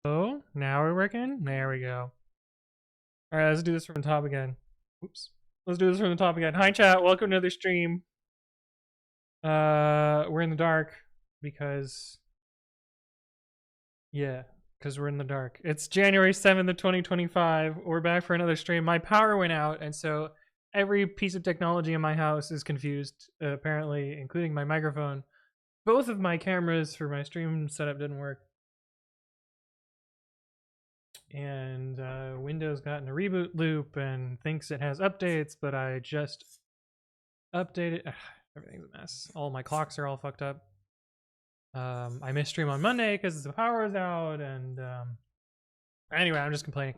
Oh, now we're working? There we go. Alright, let's do this from the top again. Oops. Let's do this from the top again. Hi chat, welcome to another stream. We're in the dark because... Yeah, because we're in the dark. It's January 7th of 2025. We're back for another stream. My power went out, and so every piece of technology in my house is confused, apparently, including my microphone. Both of my cameras for my stream setup didn't work. And Windows got in a reboot loop and thinks it has updates, but I just updated. Everything's a mess. All my clocks are all fucked up. I missed stream on Monday because the power was out, and anyway, I'm just complaining.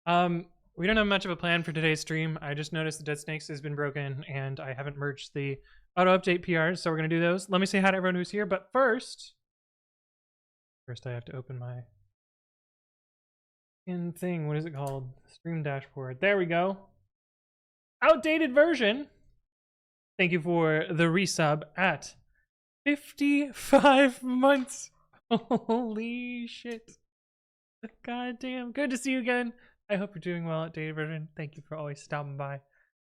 We don't have much of a plan for today's stream. I just noticed the Deadsnakes has been broken, and I haven't merged the auto update PRs, so we're gonna do those. Let me say hi to everyone who's here, but first I have to open my thing. What is it called? Stream dashboard. There we go. Outdated version. Thank you for the resub at 55 months. Holy shit. God damn. Good to see you again. I hope you're doing well. Outdated version. Thank you for always stopping by,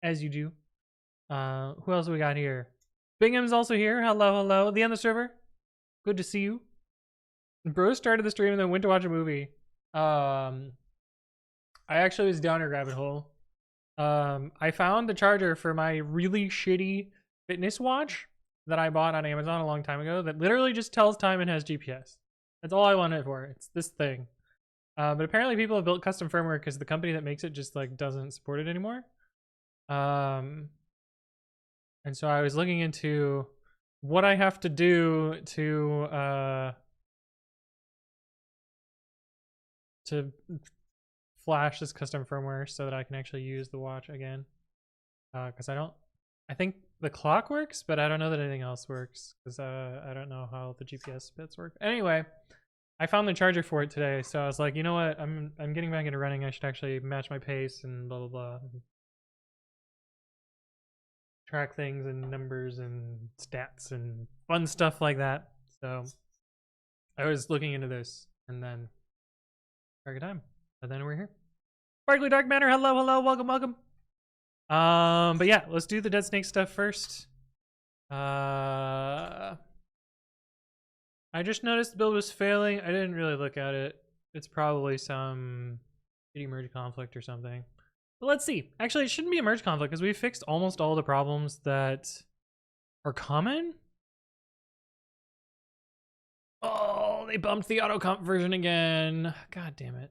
as you do. Who else we got here? Bingham's also here. Hello, hello. The on the server. Good to see you. Bro started the stream and then went to watch a movie. I actually was down a rabbit hole. I found the charger for my really shitty fitness watch that I bought on Amazon a long time ago that literally just tells time and has GPS. That's all I wanted it for. It's this thing. But apparently people have built custom firmware because the company that makes it just like doesn't support it anymore. And so I was looking into what I have to do to flash this custom firmware so that I can actually use the watch again. Because I think the clock works, but I don't know that anything else works because I don't know how the GPS bits work. Anyway, I found the charger for it today, so I was like, you know what? I'm getting back into running. I should actually match my pace and blah blah blah. Track things and numbers and stats and fun stuff like that. So I was looking into this, and then target time, and then we're here. Sparkly Dark Matter, hello, hello, welcome, welcome. But yeah, let's do the Deadsnake stuff first. I just noticed the build was failing. I didn't really look at it. It's probably some shitty merge conflict or something. But let's see. Actually, it shouldn't be a merge conflict because we fixed almost all the problems that are common. Oh, they bumped the autocomp version again. God damn it.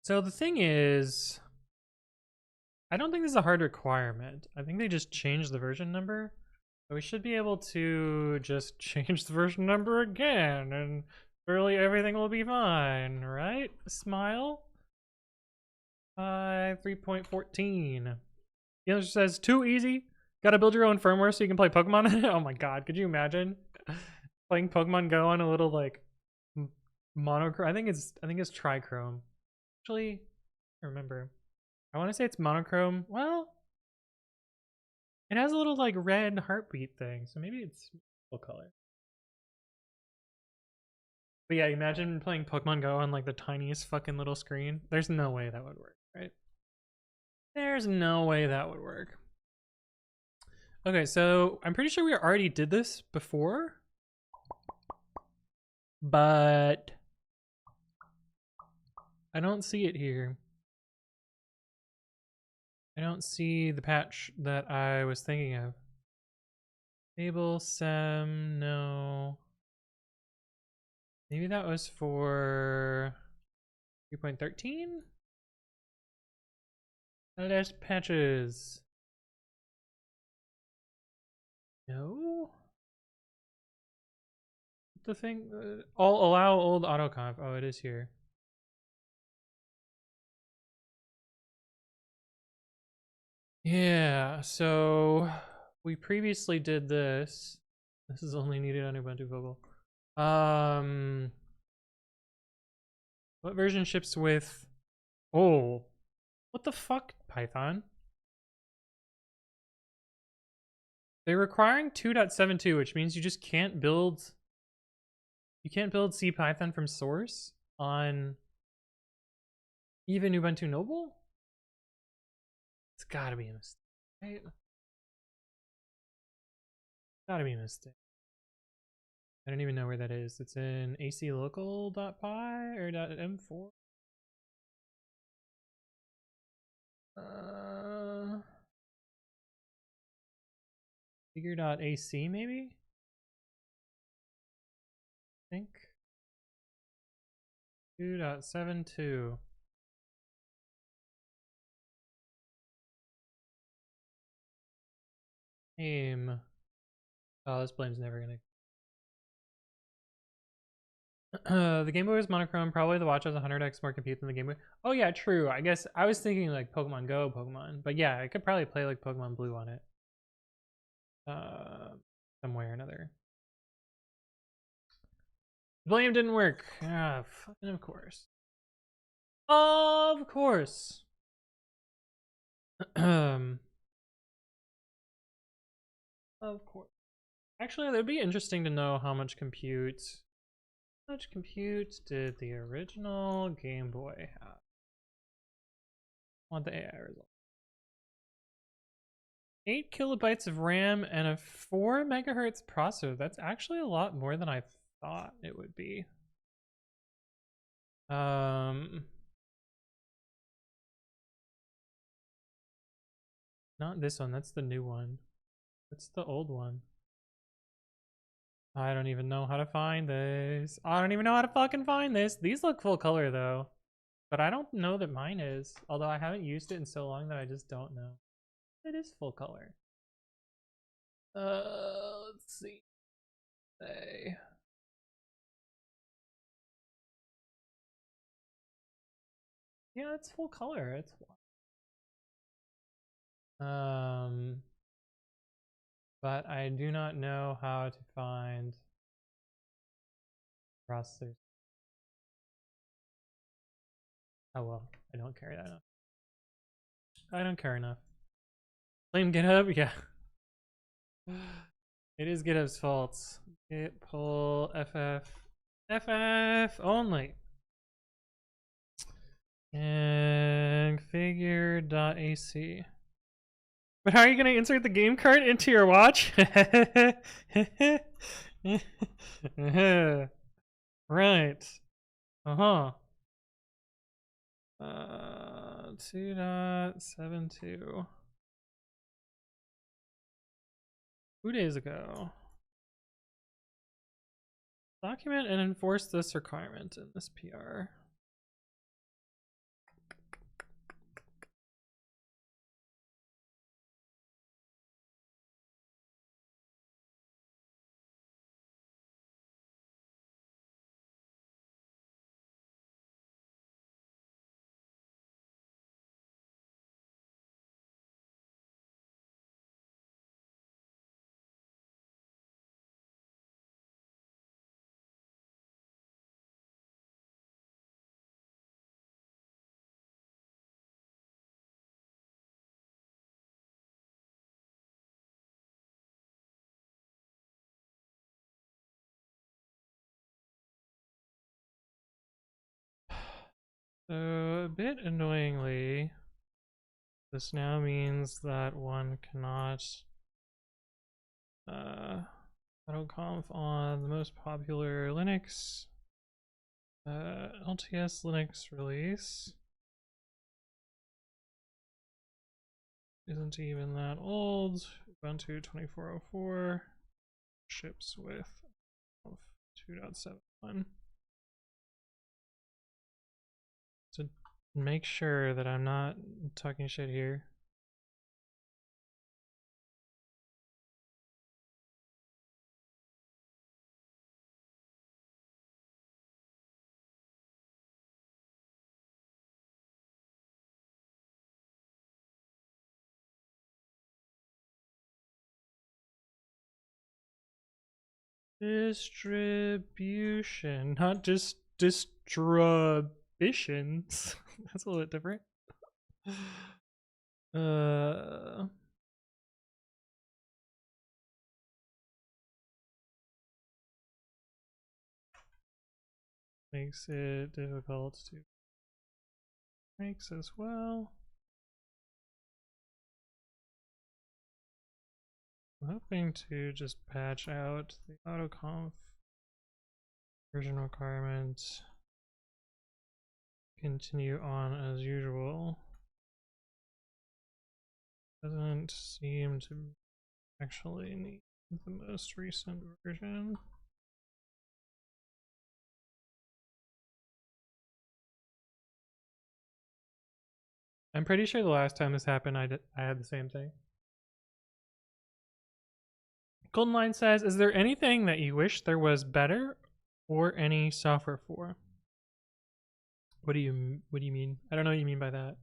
So the thing is, I don't think this is a hard requirement. I think they just changed the version number. So we should be able to just change the version number again, and surely everything will be fine, right? Smile. 3.14. The other says, too easy. Gotta build your own firmware so you can play Pokemon on it. Oh my god, could you imagine playing Pokemon Go on a little like monochrome? I think it's trichrome. Actually, I remember. I want to say it's monochrome. Well, it has a little like red heartbeat thing, so maybe it's full color. But yeah, imagine playing Pokemon Go on like the tiniest fucking little screen. There's no way that would work, right? There's no way that would work. Okay, so I'm pretty sure we already did this before, but I don't see it here. I don't see the patch that I was thinking of. Table sem, no. Maybe that was for 3.13? Less patches. No? The thing, allow old autoconf. Oh, it is here. Yeah, so we previously did this. This is only needed on Ubuntu Vocal. What version ships with? Oh, what the fuck, Python? They're requiring 2.72, which means you just can't build. You can't build CPython from source. on even Ubuntu Noble? It's gotta be a mistake, right? Gotta be a mistake. I don't even know where that is. It's in aclocal.py or .m4. Figure.ac maybe? I think. 2.72. Aim. Oh, this blame's never gonna. The Game Boy was monochrome. Probably the watch has 100x more compute than the Game Boy. Oh yeah, true. I guess I was thinking like Pokemon Go, Pokemon. But yeah, I could probably play like Pokemon Blue on it. Some way or another. Blame didn't work. Ah, fucking of course. Of course. Of course. Actually, that'd be interesting to know how much compute did the original Game Boy have? I want the AI result. 8 kilobytes of RAM and a 4 megahertz processor. That's actually a lot more than I thought it would be. Not this one, that's the new one. That's the old one. I don't even know how to find this. I don't even know how to fucking find this. These look full color though. But I don't know that mine is. Although I haven't used it in so long that I just don't know. It is full color. Let's see. Yeah, it's full color. It's but I do not know how to find processors. Oh well, I don't care that enough. I don't care enough. Blame GitHub? Yeah. It is GitHub's fault. Git pull ff only. And figure.ac. But how are you going to insert the game card into your watch? Right. Uh-huh. 2.72. 2 days ago. Document and enforce this requirement in this PR. So, a bit annoyingly, this now means that one cannot autoconf on the most popular Linux LTS Linux release. Isn't even that old. Ubuntu 2404 ships with 2.71. To make sure that I'm not talking shit here. Distribution, not just distributions. That's a little bit different. makes it difficult to makes as well. I'm hoping to just patch out the autoconf version requirements. Continue on as usual. Doesn't seem to actually need the most recent version. I'm pretty sure the last time this happened, I had the same thing. Golden Line says, "Is there anything that you wish there was better, or any software for?" What do you mean? I don't know what you mean by that.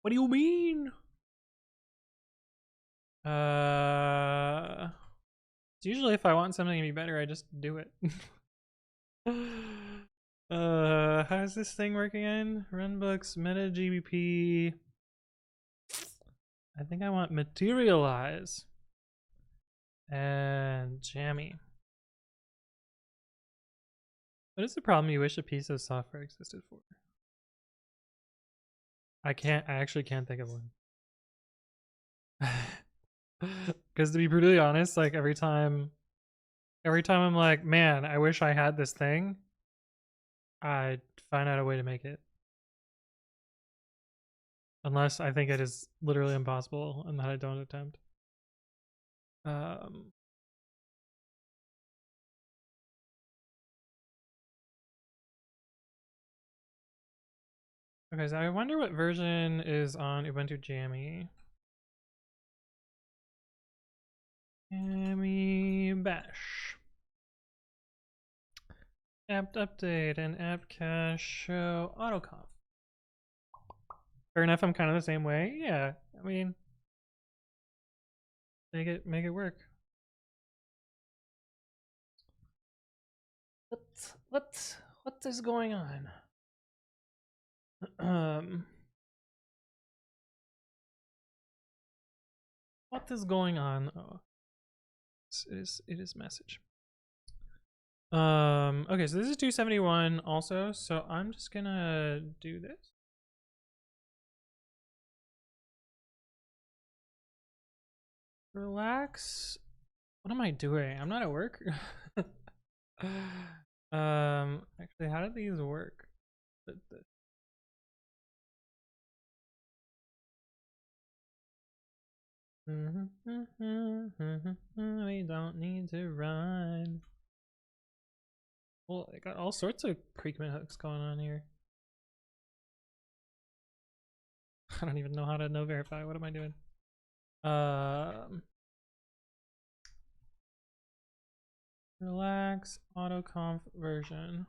What do you mean? It's usually if I want something to be better, I just do it. How's this thing work again? Runbooks, meta GBP. I think I want materialize and jammy. What is the problem you wish a piece of software existed for? I actually can't think of one. Because to be brutally honest, like every time I'm like, man, I wish I had this thing, I find out a way to make it. Unless I think it is literally impossible and that I don't attempt. Okay, so I wonder what version is on Ubuntu Jammy. Jammy bash. Apt update and apt cache show autoconf. Fair enough, I'm kind of the same way. Yeah, I mean, make it work. What is going on? What is going on? Oh, it is message. Okay, so this is 271 also, so I'm just gonna do this. Relax. What am I doing? I'm not at work. Actually, how did these work? We don't need to run. Well, I got all sorts of pre-commit hooks going on here. I don't even know how to no verify. What am I doing? Relax autoconf version.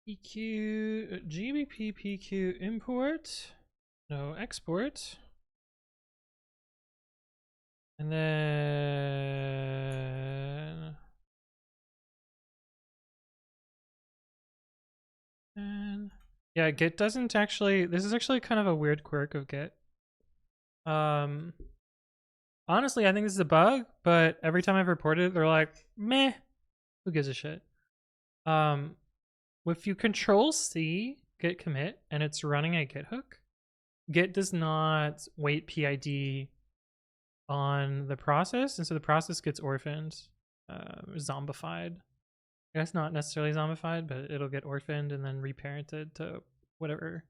PQ GBP PQ import, no export, and then yeah, Git doesn't actually. This is actually kind of a weird quirk of Git. Honestly, I think this is a bug, but every time I've reported it, they're like, meh, who gives a shit? If you control C git commit and it's running a Git hook, Git does not wait PID on the process, and so the process gets orphaned, zombified. I guess not necessarily zombified, but it'll get orphaned and then reparented to whatever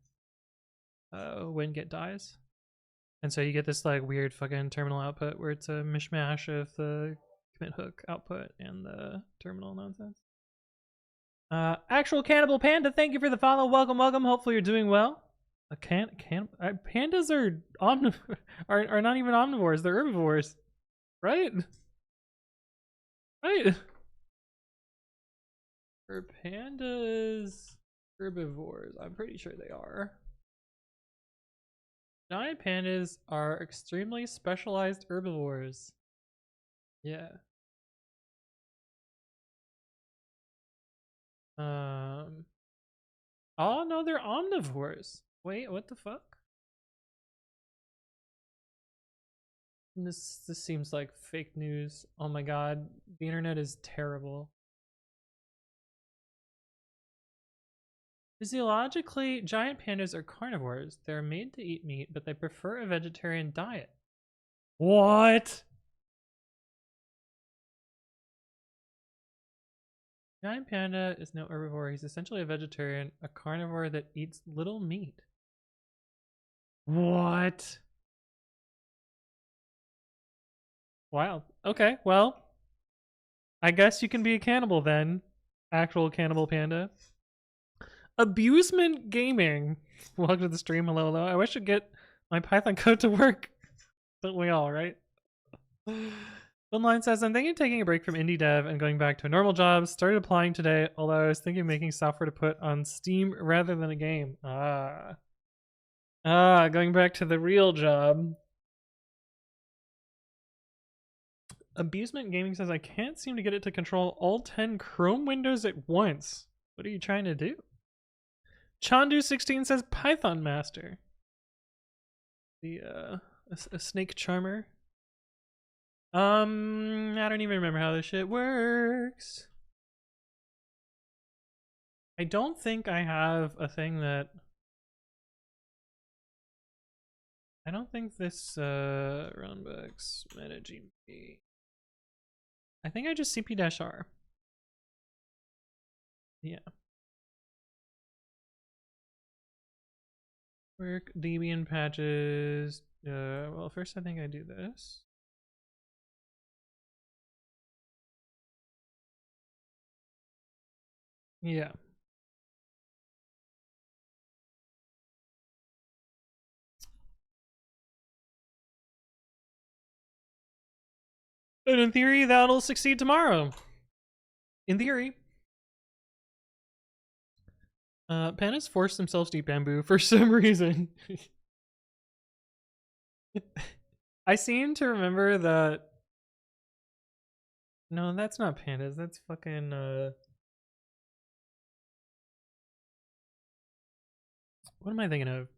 when Git dies. And so you get this like weird fucking terminal output where it's a mishmash of the commit hook output and the terminal nonsense. Actual Cannibal Panda, thank you for the follow. Welcome, welcome. Hopefully you're doing well. Pandas are are not even omnivores. They're herbivores, right? Right. Are pandas herbivores? I'm pretty sure they are. Giant pandas are extremely specialized herbivores. Yeah. Oh no, they're omnivores. Wait, what the fuck? This seems like fake news. Oh my god, the internet is terrible. Physiologically, giant pandas are carnivores. They're made to eat meat, but they prefer a vegetarian diet. What? Giant panda is no herbivore. He's essentially a vegetarian, a carnivore that eats little meat. What? Wow. Okay, well, I guess you can be a cannibal then. Actual cannibal panda. Abusement Gaming. Welcome to the stream. Hello. I wish I'd get my Python code to work. Don't we all, right? Online says, I'm thinking of taking a break from indie dev and going back to a normal job. Started applying today, although I was thinking of making software to put on Steam rather than a game. Going back to the real job. Abusement Gaming says, I can't seem to get it to control all 10 Chrome windows at once. What are you trying to do? Chandu16 says, Python Master. A snake charmer. I don't even remember how this shit works. I don't think I have a thing that... I don't think this, runbooks managing me. I think I just cp-r. Yeah. Work, Debian patches. Well, first I think I do this. Yeah. And in theory, that'll succeed tomorrow. In theory. Pandas forced themselves to eat bamboo for some reason. I seem to remember that... No, that's not pandas. That's fucking... What am I thinking of?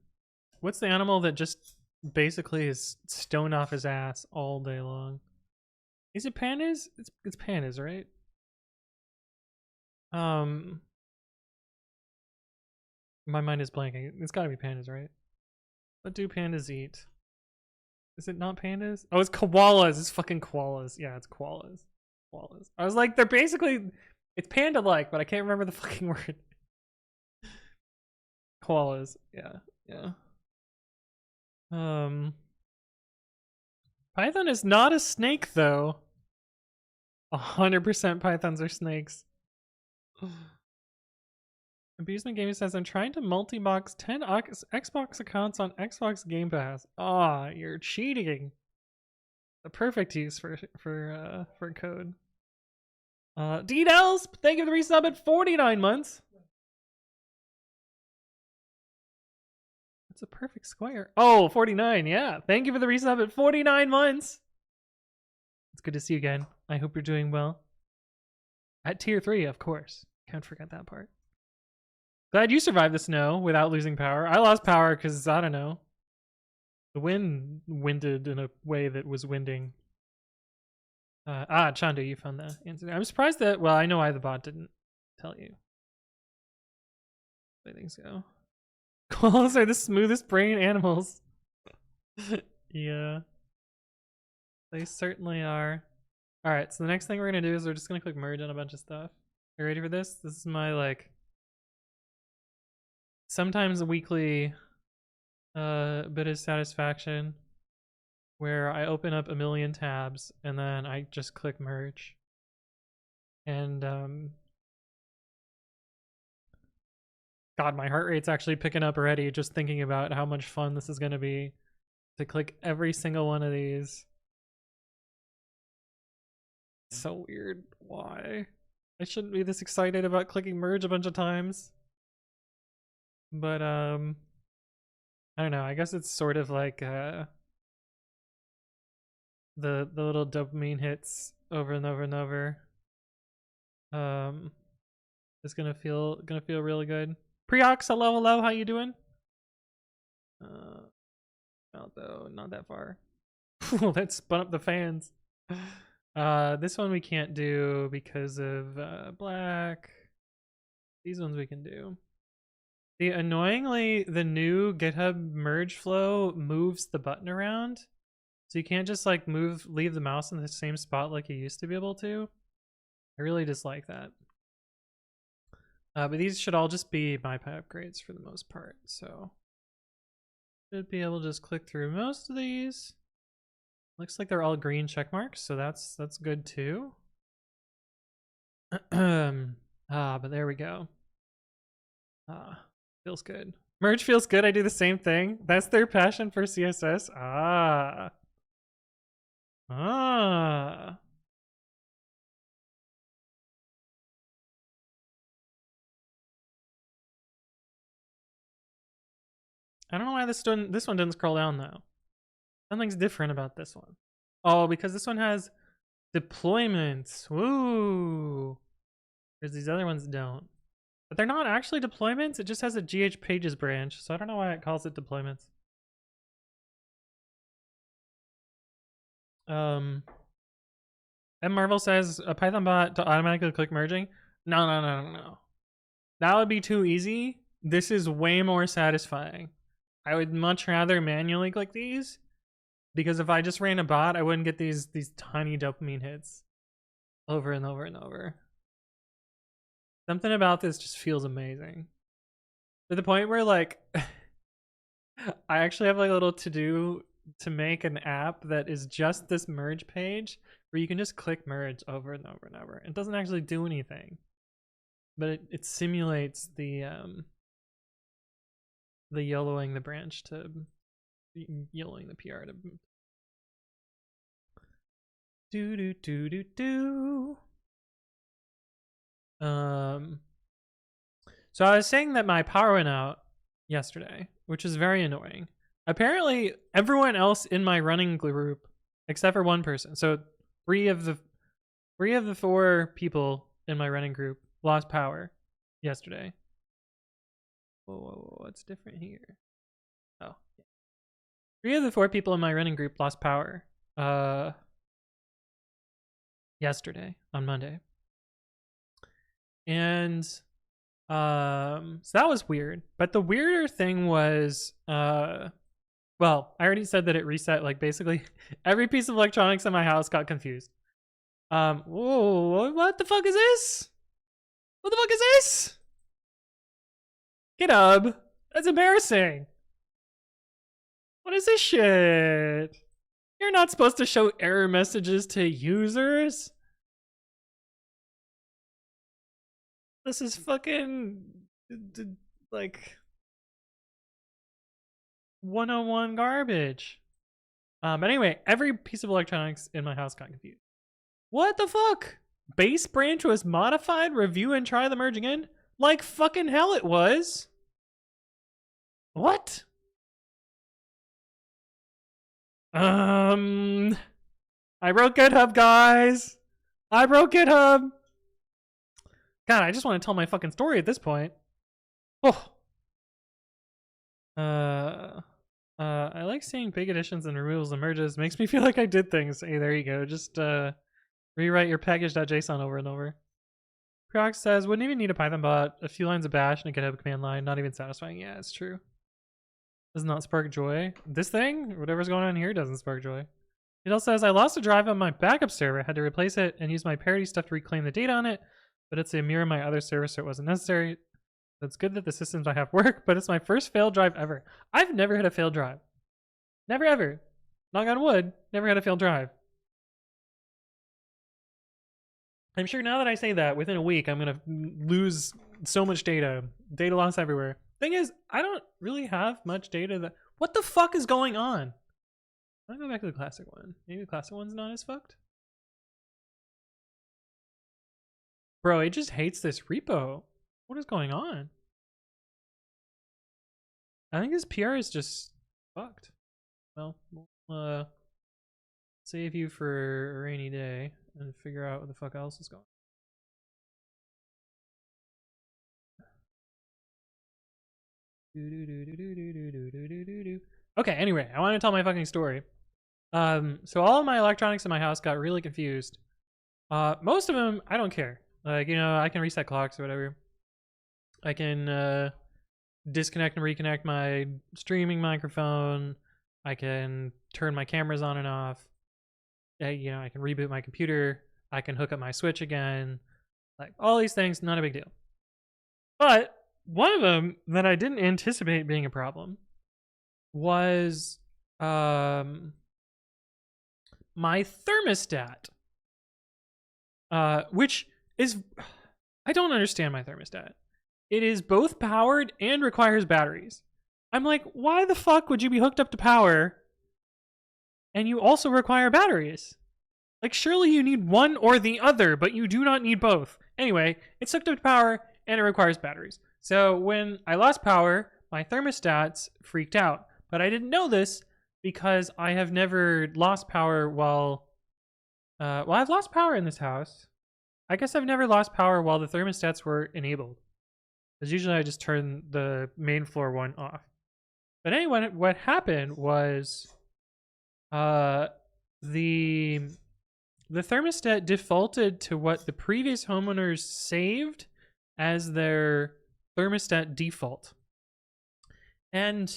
What's the animal that just basically is stoned off his ass all day long? Is it pandas? It's pandas, right? My mind is blanking. It's gotta be pandas, right? What do pandas eat? Is it not pandas? Oh, it's koalas. It's fucking koalas. Yeah, it's koalas. Koalas. I was like, they're basically... It's panda-like, but I can't remember the fucking word. Koalas. Yeah. Python is not a snake, though. 100% pythons are snakes. Abusement Gaming says, I'm trying to multi-box 10 Xbox accounts on Xbox Game Pass. You're cheating. The perfect use for code. D-Dells, thank you for the resub at 49 months. That's a perfect square. Oh, 49, yeah. Thank you for the resub at 49 months. It's good to see you again. I hope you're doing well. At tier 3, of course. Can't forget that part. Glad you survived the snow without losing power. I lost power because, I don't know. The wind winded in a way that was winding. Chandu, you found the answer. I'm surprised that, well, I know why the bot didn't tell you. The way things go. Koalas are the smoothest brain animals. Yeah. They certainly are. Alright, so the next thing we're gonna do is we're just gonna click merge on a bunch of stuff. You ready for this? This is my, like, sometimes a weekly bit of satisfaction where I open up a million tabs and then I just click merge. And God, my heart rate's actually picking up already just thinking about how much fun this is going to be to click every single one of these. It's so weird. Why? I shouldn't be this excited about clicking merge a bunch of times. But I don't know. I guess it's sort of like the little dopamine hits over and over and over. It's gonna feel really good. Preox, hello, how you doing? Out though, not that far. That spun up the fans. This one we can't do because of black. These ones we can do. Annoyingly, the new GitHub merge flow moves the button around. So you can't just like leave the mouse in the same spot like you used to be able to. I really dislike that. But these should all just be MyPy upgrades for the most part. So should be able to just click through most of these. Looks like they're all green check marks, so that's good too. But there we go. Feels good. Merge feels good. I do the same thing. That's their passion for CSS. I don't know why this one didn't scroll down though. Something's different about this one. Oh, because this one has deployments. Woo! Whereas these other ones don't. But they're not actually deployments. It just has a GH pages branch, so I don't know why it calls it deployments. And Marvel says a Python bot to automatically click merging. No. That would be too easy. This is way more satisfying. I would much rather manually click these, because if I just ran a bot, I wouldn't get these tiny dopamine hits over and over and over. Something about this just feels amazing. To the point where like I actually have like a little to-do to make an app that is just this merge page where you can just click merge over and over and over. It doesn't actually do anything, but it simulates the yellowing the branch to yellowing the PR to do. So I was saying that my power went out yesterday, which is very annoying. Apparently, everyone else in my running group, except for one person, so three of the 4 people in my running group lost power yesterday. Whoa, what's different here? Oh, 3 of the 4 people in my running group lost power yesterday on Monday. And so that was weird. But the weirder thing was well, I already said that it reset, like basically every piece of electronics in my house got confused. Whoa, what the fuck is this? What the fuck is this? GitHub, that's embarrassing. What is this shit? You're not supposed to show error messages to users. This is fucking like 101 garbage. But anyway, every piece of electronics in my house got confused. What the fuck? Base branch was modified, review and try the merge again? Like fucking hell it was. What? I broke GitHub, guys. I broke GitHub. God, I just want to tell my fucking story at this point. Oh. I like seeing big additions and removals and merges. Makes me feel like I did things. Hey, there you go. Just rewrite your package.json over and over. Prox says, wouldn't even need a Python bot. A few lines of bash and a GitHub command line. Not even satisfying. Yeah, it's true. Does not spark joy. This thing, whatever's going on here, doesn't spark joy. It also says, I lost a drive on my backup server. Had to replace it and use my parity stuff to reclaim the data on it. But it's a mirror of my other server, so it wasn't necessary. It's good that the systems I have work, but it's my first failed drive ever. I've never had a failed drive. Never ever. Knock on wood, never had a failed drive. I'm sure now that I say that, within a week, I'm going to lose so much data. Data loss everywhere. Thing is, I don't really have much data that... What the fuck is going on? I'm going to go back to the classic one. Maybe the classic one's not as fucked? Bro, it just hates this repo. What is going on? I think this PR is just fucked. Well, we'll save you for a rainy day and figure out what the fuck else is going on. Okay, anyway, I want to tell my fucking story. So all of my electronics in my house got really confused. Most of them, I don't care. Like, you know, I can reset clocks or whatever. I can disconnect and reconnect my streaming microphone. I can turn my cameras on and off. You know, I can reboot my computer. I can hook up my Switch again. Like, all these things, not a big deal. But one of them that I didn't anticipate being a problem was my thermostat. Which is, I don't understand my thermostat. It is both powered and requires batteries. I'm like, why the fuck would you be hooked up to power and you also require batteries? Like, surely you need one or the other, but you do not need both. Anyway, it's hooked up to power and it requires batteries. So when I lost power, my thermostats freaked out. But I didn't know this because I have never lost power while I've lost power in this house. I guess I've never lost power while the thermostats were enabled. Because usually I just turn the main floor one off. But anyway, what happened was the thermostat defaulted to what the previous homeowners saved as their thermostat default. And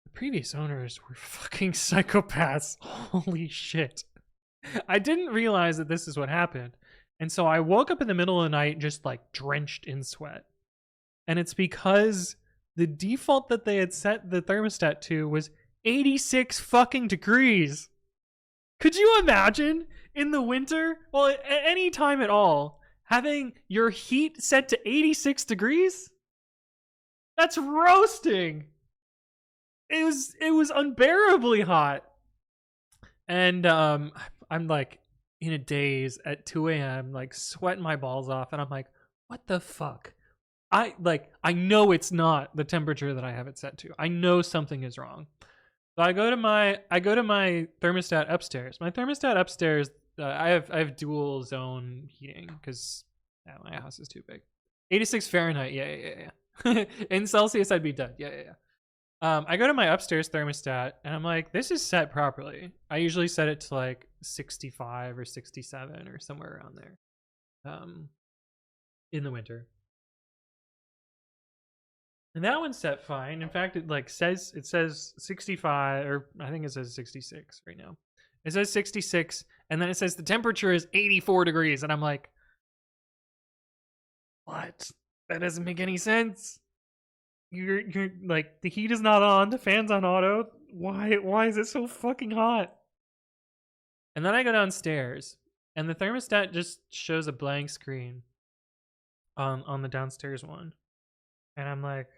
the previous owners were fucking psychopaths. Holy shit. I didn't realize that this is what happened. And so I woke up in the middle of the night just like drenched in sweat. And it's because the default that they had set the thermostat to was 86 fucking degrees. Could you imagine in the winter, well, at any time at all, having your heat set to 86 degrees? That's roasting. It was unbearably hot. And I'm like in a daze at 2 a.m., like sweating my balls off, and I'm like, what the fuck? I know it's not the temperature that I have it set to. I know something is wrong. So I go to my thermostat upstairs. My thermostat upstairs, I have dual zone heating because my house is too big. 86 Fahrenheit, yeah. In Celsius, I'd be dead. Yeah. I go to my upstairs thermostat and I'm like, this is set properly. I usually set it to like 65 or 67 or somewhere around there. In the winter. And that one's set fine. In fact, it says 65, or I think it says 66 right now. It says 66, and then it says the temperature is 84 degrees, and I'm like, what? That doesn't make any sense. You're like, the heat is not on, the fan's on auto. Why is it so fucking hot? And then I go downstairs, and the thermostat just shows a blank screen on the downstairs one. And I'm like,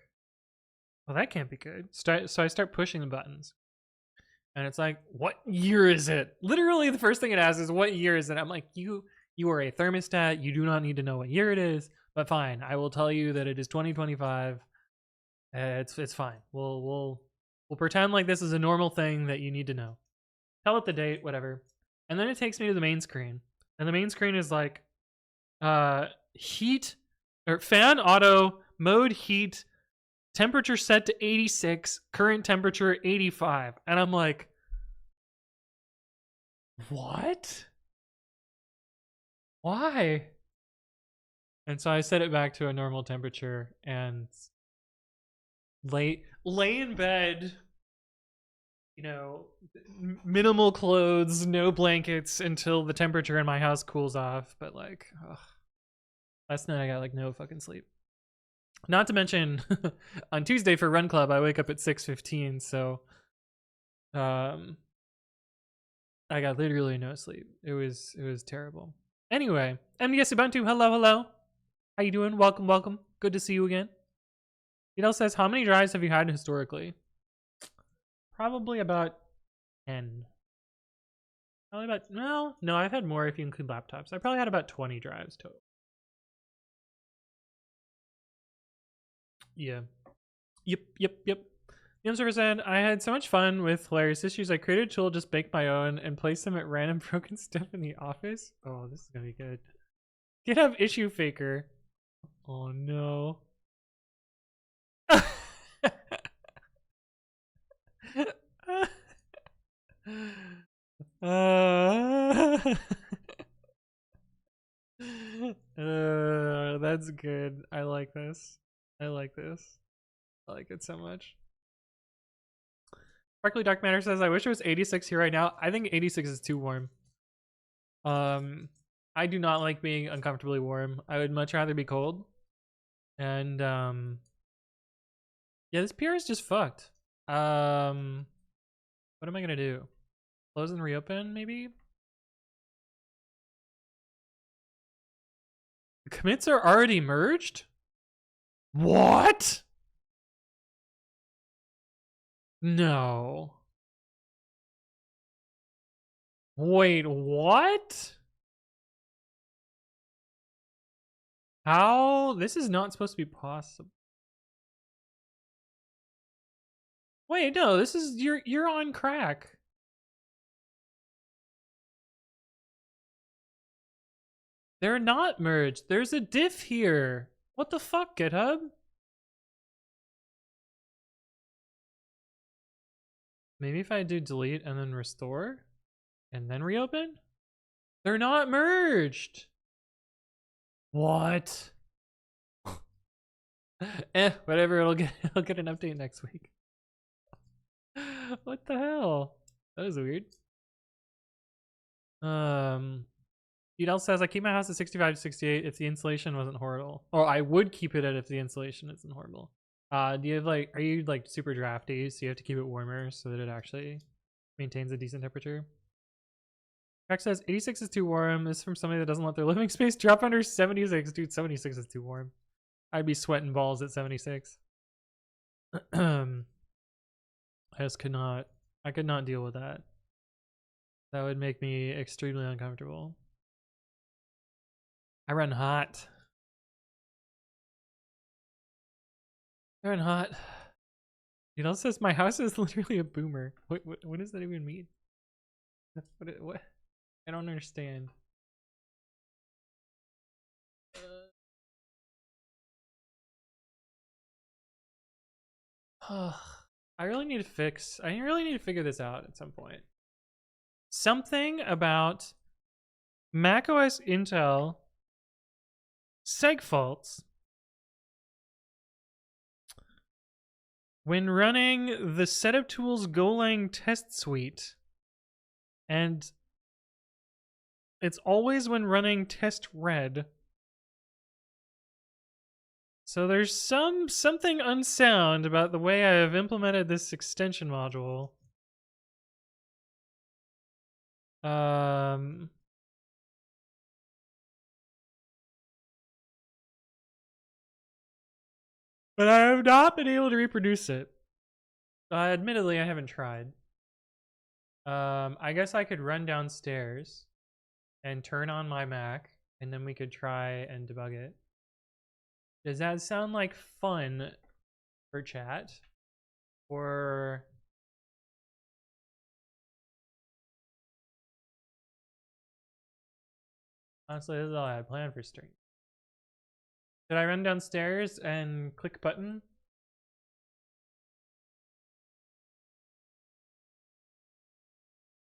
well, that can't be good. So I start pushing the buttons. And it's like, what year is it? Literally, the first thing it asks is, what year is it? I'm like, you are a thermostat. You do not need to know what year it is. But fine, I will tell you that it is 2025. It's fine. We'll pretend like this is a normal thing that you need to know. Tell it the date, whatever. And then it takes me to the main screen. And the main screen is like, heat, or fan auto, mode heat, temperature set to 86, current temperature 85. And I'm like, what? Why? And so I set it back to a normal temperature and lay in bed, you know, minimal clothes, no blankets until the temperature in my house cools off. But like, last night I got like no fucking sleep. Not to mention, on Tuesday for Run Club, I wake up at 6:15, so I got literally no sleep. It was terrible. Anyway, MDS Ubuntu, hello. How you doing? Welcome. Good to see you again. Fidel says, how many drives have you had historically? Probably about 10. Probably about, no, I've had more if you include laptops. I probably had about 20 drives total. Yeah. Yep. The answer said, I had so much fun with hilarious issues. I created a tool, just baked my own, and placed them at random broken stuff in the office. Oh, this is gonna be good. GitHub issue faker. Oh no. That's good. I like this. I like this. I like it so much. Sparkly Dark Matter says, I wish it was 86 here right now. I think 86 is too warm. I do not like being uncomfortably warm. I would much rather be cold. And yeah, this PR is just fucked. What am I gonna do? Close and reopen, maybe? The commits are already merged? What? No. Wait, what? How? This is not supposed to be possible. Wait, no, this is you're on crack. They're not merged. There's a diff here. What the fuck, GitHub? Maybe if I do delete and then restore and then reopen? They're not merged. What? Whatever, it'll get an update next week. What the hell? That was weird. Edel says, I keep my house at 65 to 68 if the insulation wasn't horrible. Or I would keep it at if the insulation isn't horrible. Do you have like, are you like super drafty, so you have to keep it warmer so that it actually maintains a decent temperature? Crack says 86 is too warm. This is from somebody that doesn't let their living space drop under 76. Dude, 76 is too warm. I'd be sweating balls at 76. I just could not. I could not deal with that. That would make me extremely uncomfortable. I run hot. I run hot. You know, it says my house is literally a boomer. What does that even mean? What? I don't understand. I really need to fix. I really need to figure this out at some point. Something about macOS Intel segfaults when running the set of tools Golang test suite, and it's always when running test red. So there's something unsound about the way I have implemented this extension module. But I have not been able to reproduce it. Admittedly, I haven't tried. I guess I could run downstairs and turn on my Mac, and then we could try and debug it. Does that sound like fun for chat? Or honestly, this is all I had planned for stream. Did I run downstairs and click button?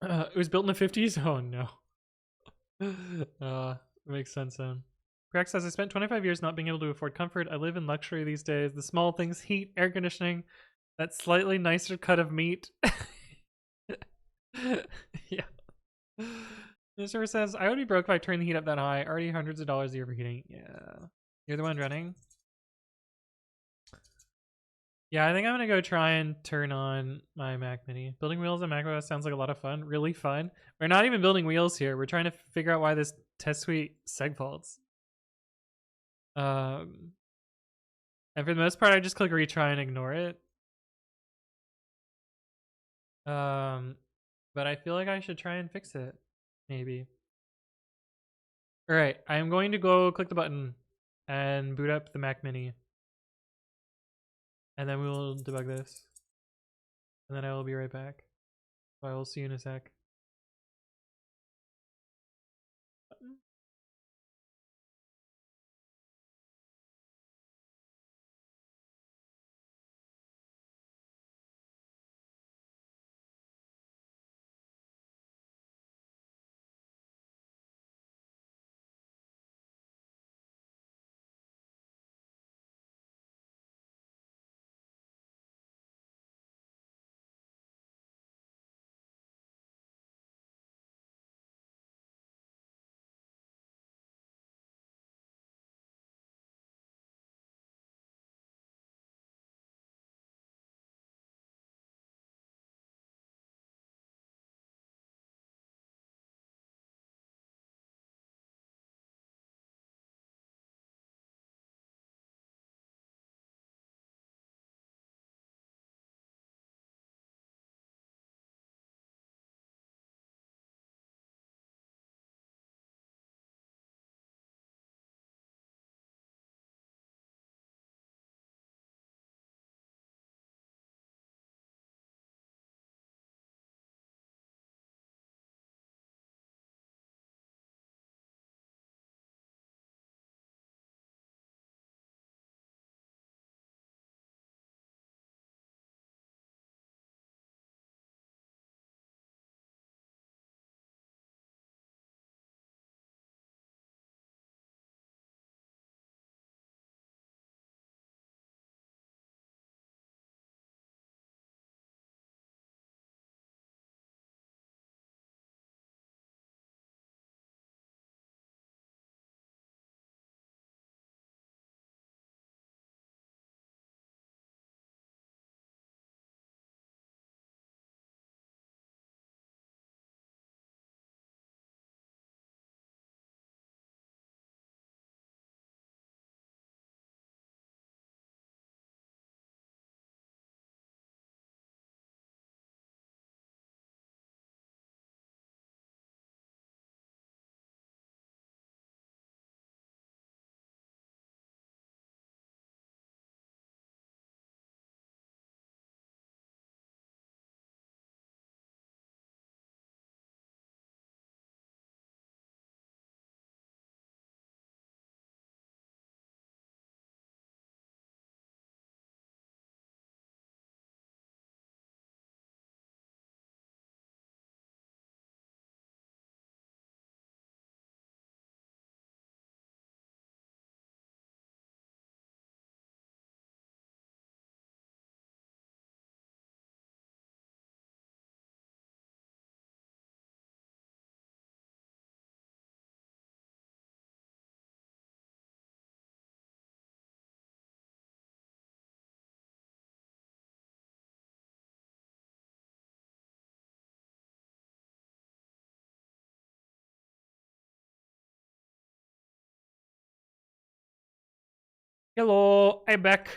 It was built in the 50s? Oh no. Makes sense then. Crack says, I spent 25 years not being able to afford comfort. I live in luxury these days. The small things, heat, air conditioning, that slightly nicer cut of meat. Yeah. Mr. says, I would be broke if I turned the heat up that high. Already hundreds of dollars a year for heating. Yeah. You're the one running? Yeah, I think I'm gonna go try and turn on my Mac Mini. Building wheels on macOS sounds like a lot of fun. Really fun. We're not even building wheels here. We're trying to figure out why this test suite segfaults. And for the most part, I just click retry and ignore it. But I feel like I should try and fix it. Maybe. All right, I am going to go click the button and boot up the Mac Mini. And then we will debug this. And then I will be right back. So I will see you in a sec. Hello, I'm back.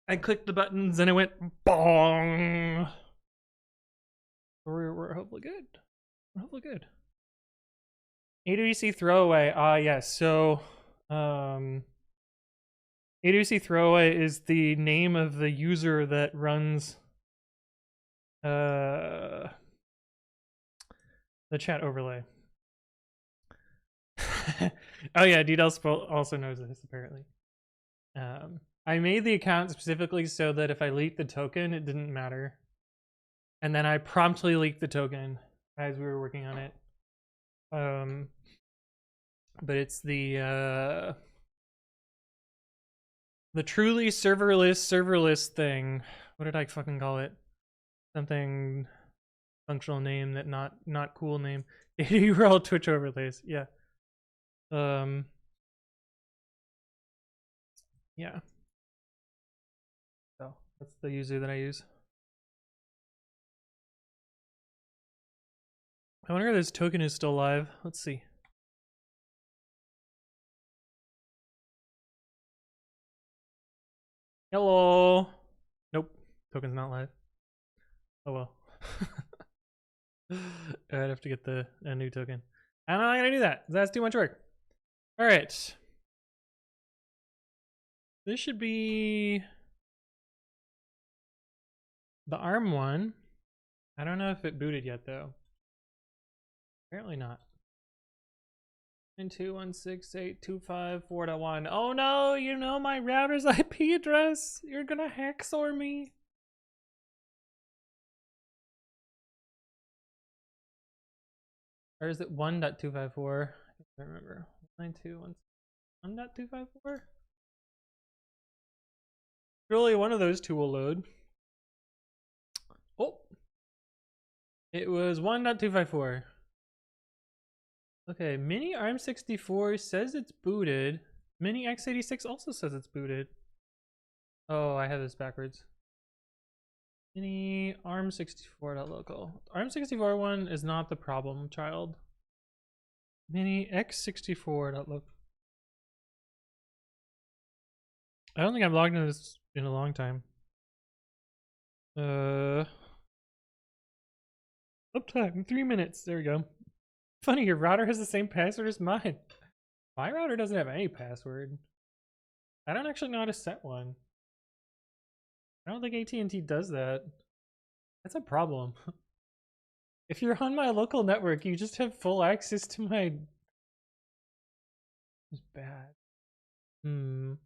I clicked the buttons and it went bong. We're hopefully good. We're hopefully good. AWC throwaway. Yes. So, AWC throwaway is the name of the user that runs the chat overlay. Oh yeah, DDL also knows this apparently. I made the account specifically so that if I leaked the token, it didn't matter. And then I promptly leaked the token as we were working on it. But it's the truly serverless thing. What did I fucking call it? Something functional name that not cool name. Data URL Twitch overlays. Yeah. Yeah. So that's the user that I use. I wonder if this token is still live. Let's see. Hello. Nope. Token's not live. Oh well. I'd have to get a new token. I'm not gonna do that. That's too much work. All right. This should be the ARM one. I don't know if it booted yet though. Apparently not. 9216825.4.1. Oh no, you know my router's IP address. You're gonna hacksaw me. Or is it 1.254? I can't remember. 921.1.254? Surely one of those two will load. Oh, it was 1.254. Okay, Mini ARM64 says it's booted. Mini x86 also says it's booted. Oh, I have this backwards. Mini ARM64.local. ARM64 one is not the problem child. Mini x64.local. I don't think I've logged into this in a long time. Uptime 3 minutes. There we go. Funny, your router has the same password as mine. My router doesn't have any password. I don't actually know how to set one. I don't think AT&T does that. That's a problem. If you're on my local network, you just have full access to my... It's bad. And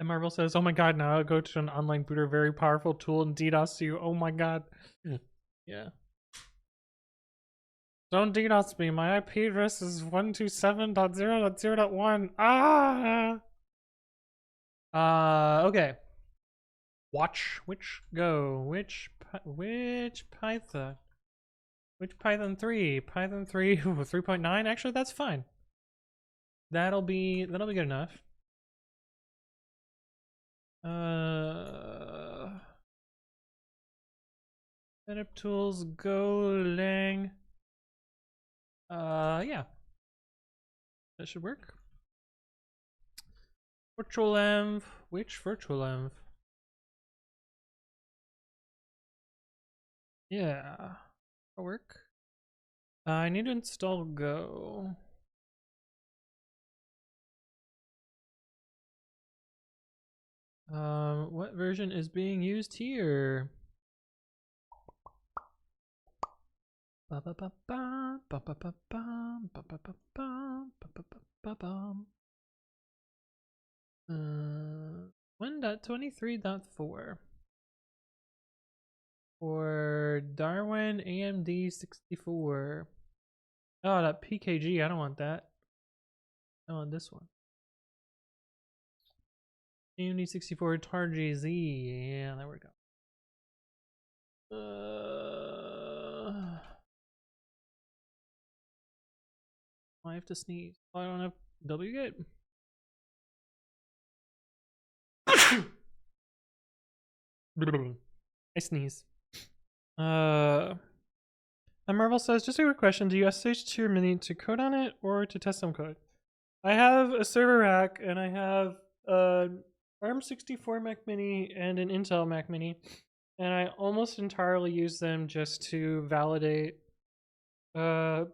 Marvel says, oh my god, now I'll go to an online booter, very powerful tool in DDoS you. Oh my god. Yeah. Don't DDoS me. My IP address is 127.0.0.1. Okay. Watch which go. Which Python? Which Python 3? Python 3 3.9? Actually, that's fine. That'll be good enough. Setup tools, Golang. Yeah. That should work. Virtual env. Which virtual env? Yeah. That'll work. I need to install Go. What version is being used here? Ba ba ba ba ba ba ba ba ba ba ba ba ba ba. 1.23.4 for Darwin AMD 64. Oh, that PKG. I don't want that. I want this one. AMD 64 TAR GZ. Yeah, there we go. I have to sneeze. Oh, I don't have WGate. I sneeze. And Marvel says, just a quick question. Do you SSH to your Mini to code on it or to test some code? I have a server rack and I have an ARM64 Mac Mini and an Intel Mac Mini. And I almost entirely use them just to validate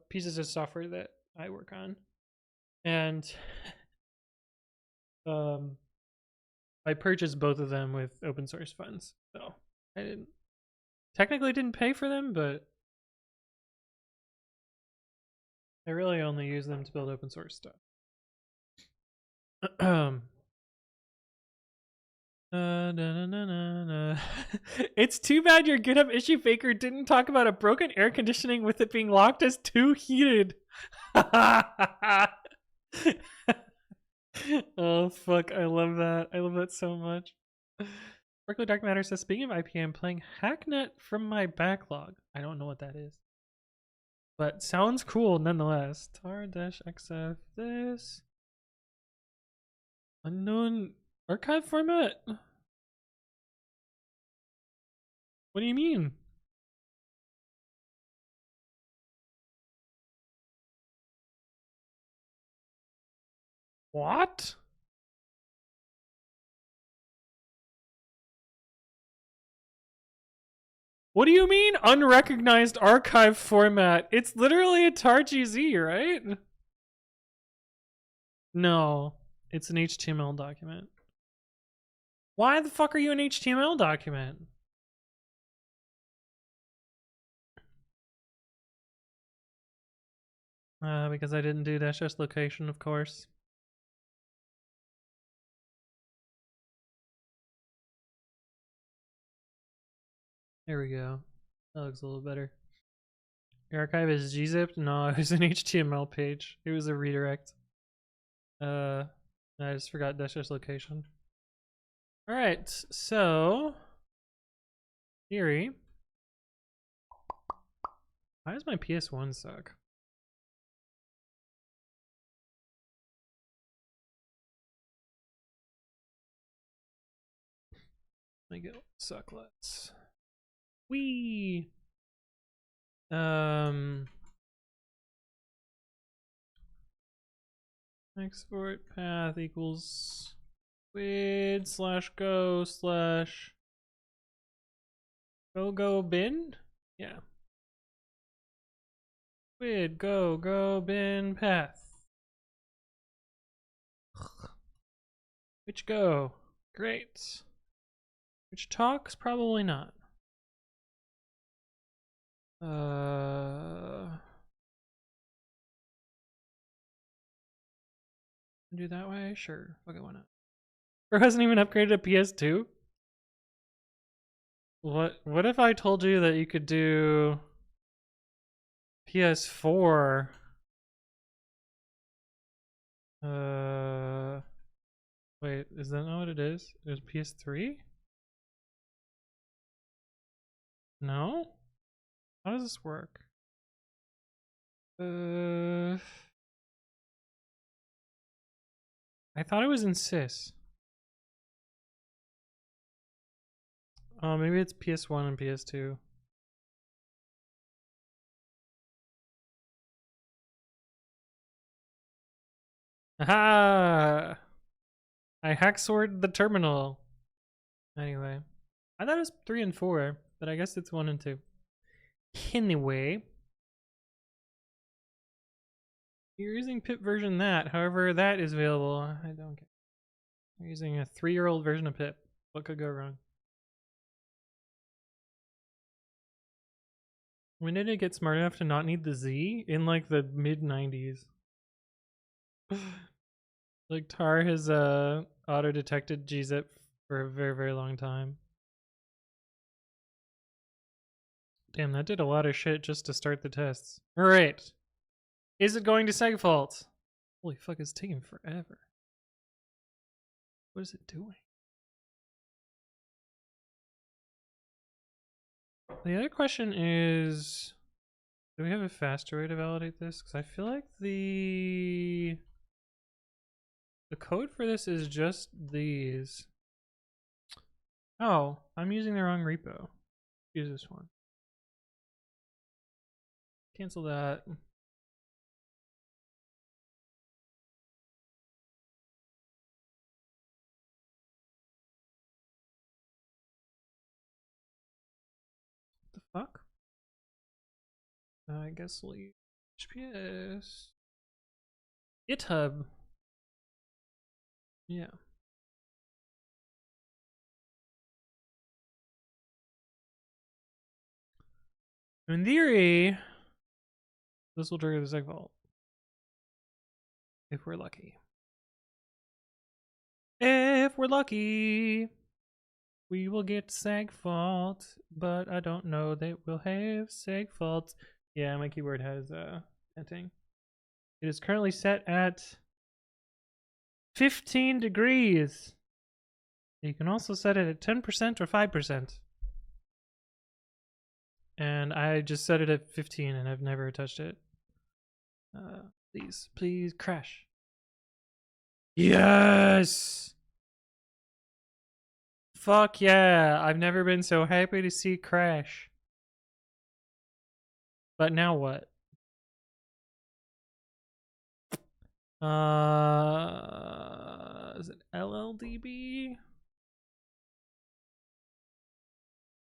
pieces of software that I work on. And I purchased both of them with open source funds. So I technically didn't pay for them, but I really only use them to build open source stuff. It's too bad your GitHub issue faker didn't talk about a broken air conditioning with it being locked as too heated. Oh fuck, I love that. I love that so much. Berkeley Dark Matter says, speaking of IPA, I'm playing Hacknet from my backlog. I don't know what that is, but sounds cool nonetheless. tar-xf this unknown archive format. What do you mean? What? What do you mean unrecognized archive format? It's literally a tar-gz, right? No, it's an HTML document. Why the fuck are you an HTML document? Because I didn't do -s location, of course. There we go. That looks a little better. Your archive is gzipped? No, it was an HTML page. It was a redirect. I just forgot -s location. Alright, so theory. Why does my PS1 suck? Make it suck less. Wee. Export path equals quid /go/ go bin. Yeah. Quid go bin path. Which go? Great. Which talks? Probably not. Do that way? Sure. Okay, why not? Bro hasn't even upgraded a PS2? What if I told you that you could do PS4? Wait, is that not what it is? It was PS3? No? How does this work? I thought it was in sys. Oh, maybe it's PS1 and PS2. Aha! I hacksorted the terminal. Anyway, I thought it was 3 and 4, but I guess it's 1 and 2. Anyway, you're using pip version that. However, that is available. I don't care. You're using a 3-year-old version of pip. What could go wrong? When did it get smart enough to not need the Z? In like the mid-90s. Like tar has auto-detected gzip for a very, very long time. Damn, that did a lot of shit just to start the tests. Alright. Is it going to segfault? Holy fuck, it's taking forever. What is it doing? The other question is, do we have a faster way to validate this? Because I feel like the code for this is just these. Oh, I'm using the wrong repo. Use this one. Cancel that. What the fuck? I guess we'll use HPS. GitHub. Yeah. In theory, this will trigger the seg fault. If we're lucky. If we're lucky, we will get seg fault, but I don't know that we'll have seg fault. Yeah, my keyboard has venting. It is currently set at 15 degrees. You can also set it at 10% or 5%. And I just set it at 15 and I've never touched it. Please crash. Yes! Fuck yeah, I've never been so happy to see crash. But now what? Is it LLDB?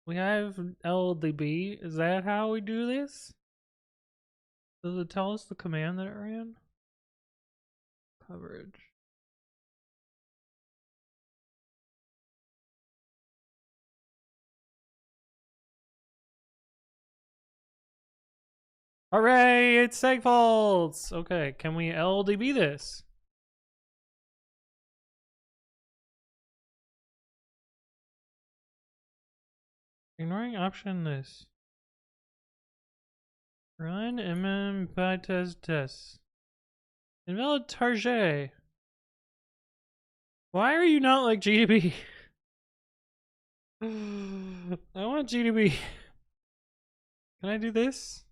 We have LLDB. Is that how we do this? Does it tell us the command that it ran? Coverage. Hooray! It's seg faults! Okay, can we LLDB this? Ignoring option this. Run by test. Invalid target. Why are you not like GDB? I want GDB. Can I do this?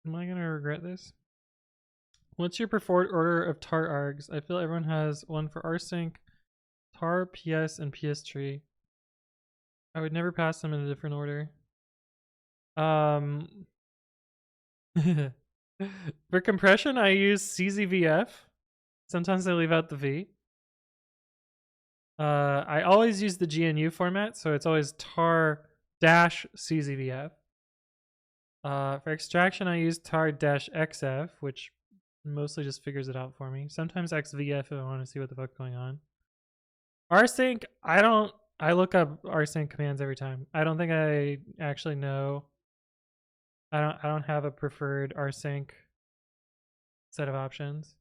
Am I gonna regret this? What's your preferred order of tar args? I feel everyone has one for rsync, tar, ps, and ps tree. I would never pass them in a different order. For compression, I use czvf. Sometimes I leave out the v. I always use the GNU format, so it's always tar-czvf. For extraction, I use tar-xf, which mostly just figures it out for me. Sometimes xvf if I want to see what the fuck's going on. Rsync, I look up rsync commands every time. I don't think I actually know. I don't have a preferred rsync set of options.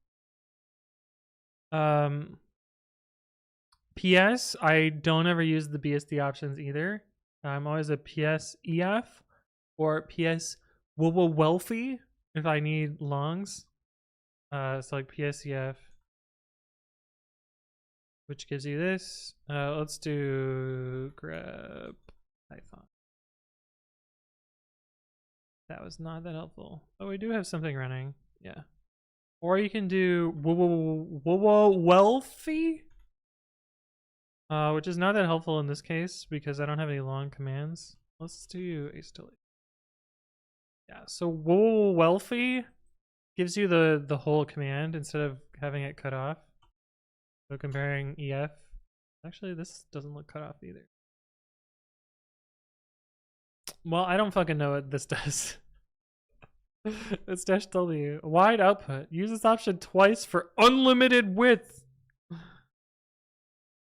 PS, I don't ever use the BSD options either. I'm always a PSEF or PS wealthy if I need longs. So like PSEF, which gives you this. Let's do grep Python. That was not that helpful. Oh, we do have something running. Yeah. Or you can do wealthy, which is not that helpful in this case because I don't have any long commands. Let's do astilly. Yeah, so wealthy gives you the whole command instead of having it cut off. So comparing EF, actually this doesn't look cut off either. Well, I don't fucking know what this does. It's -W. Wide output. Use this option twice for unlimited width.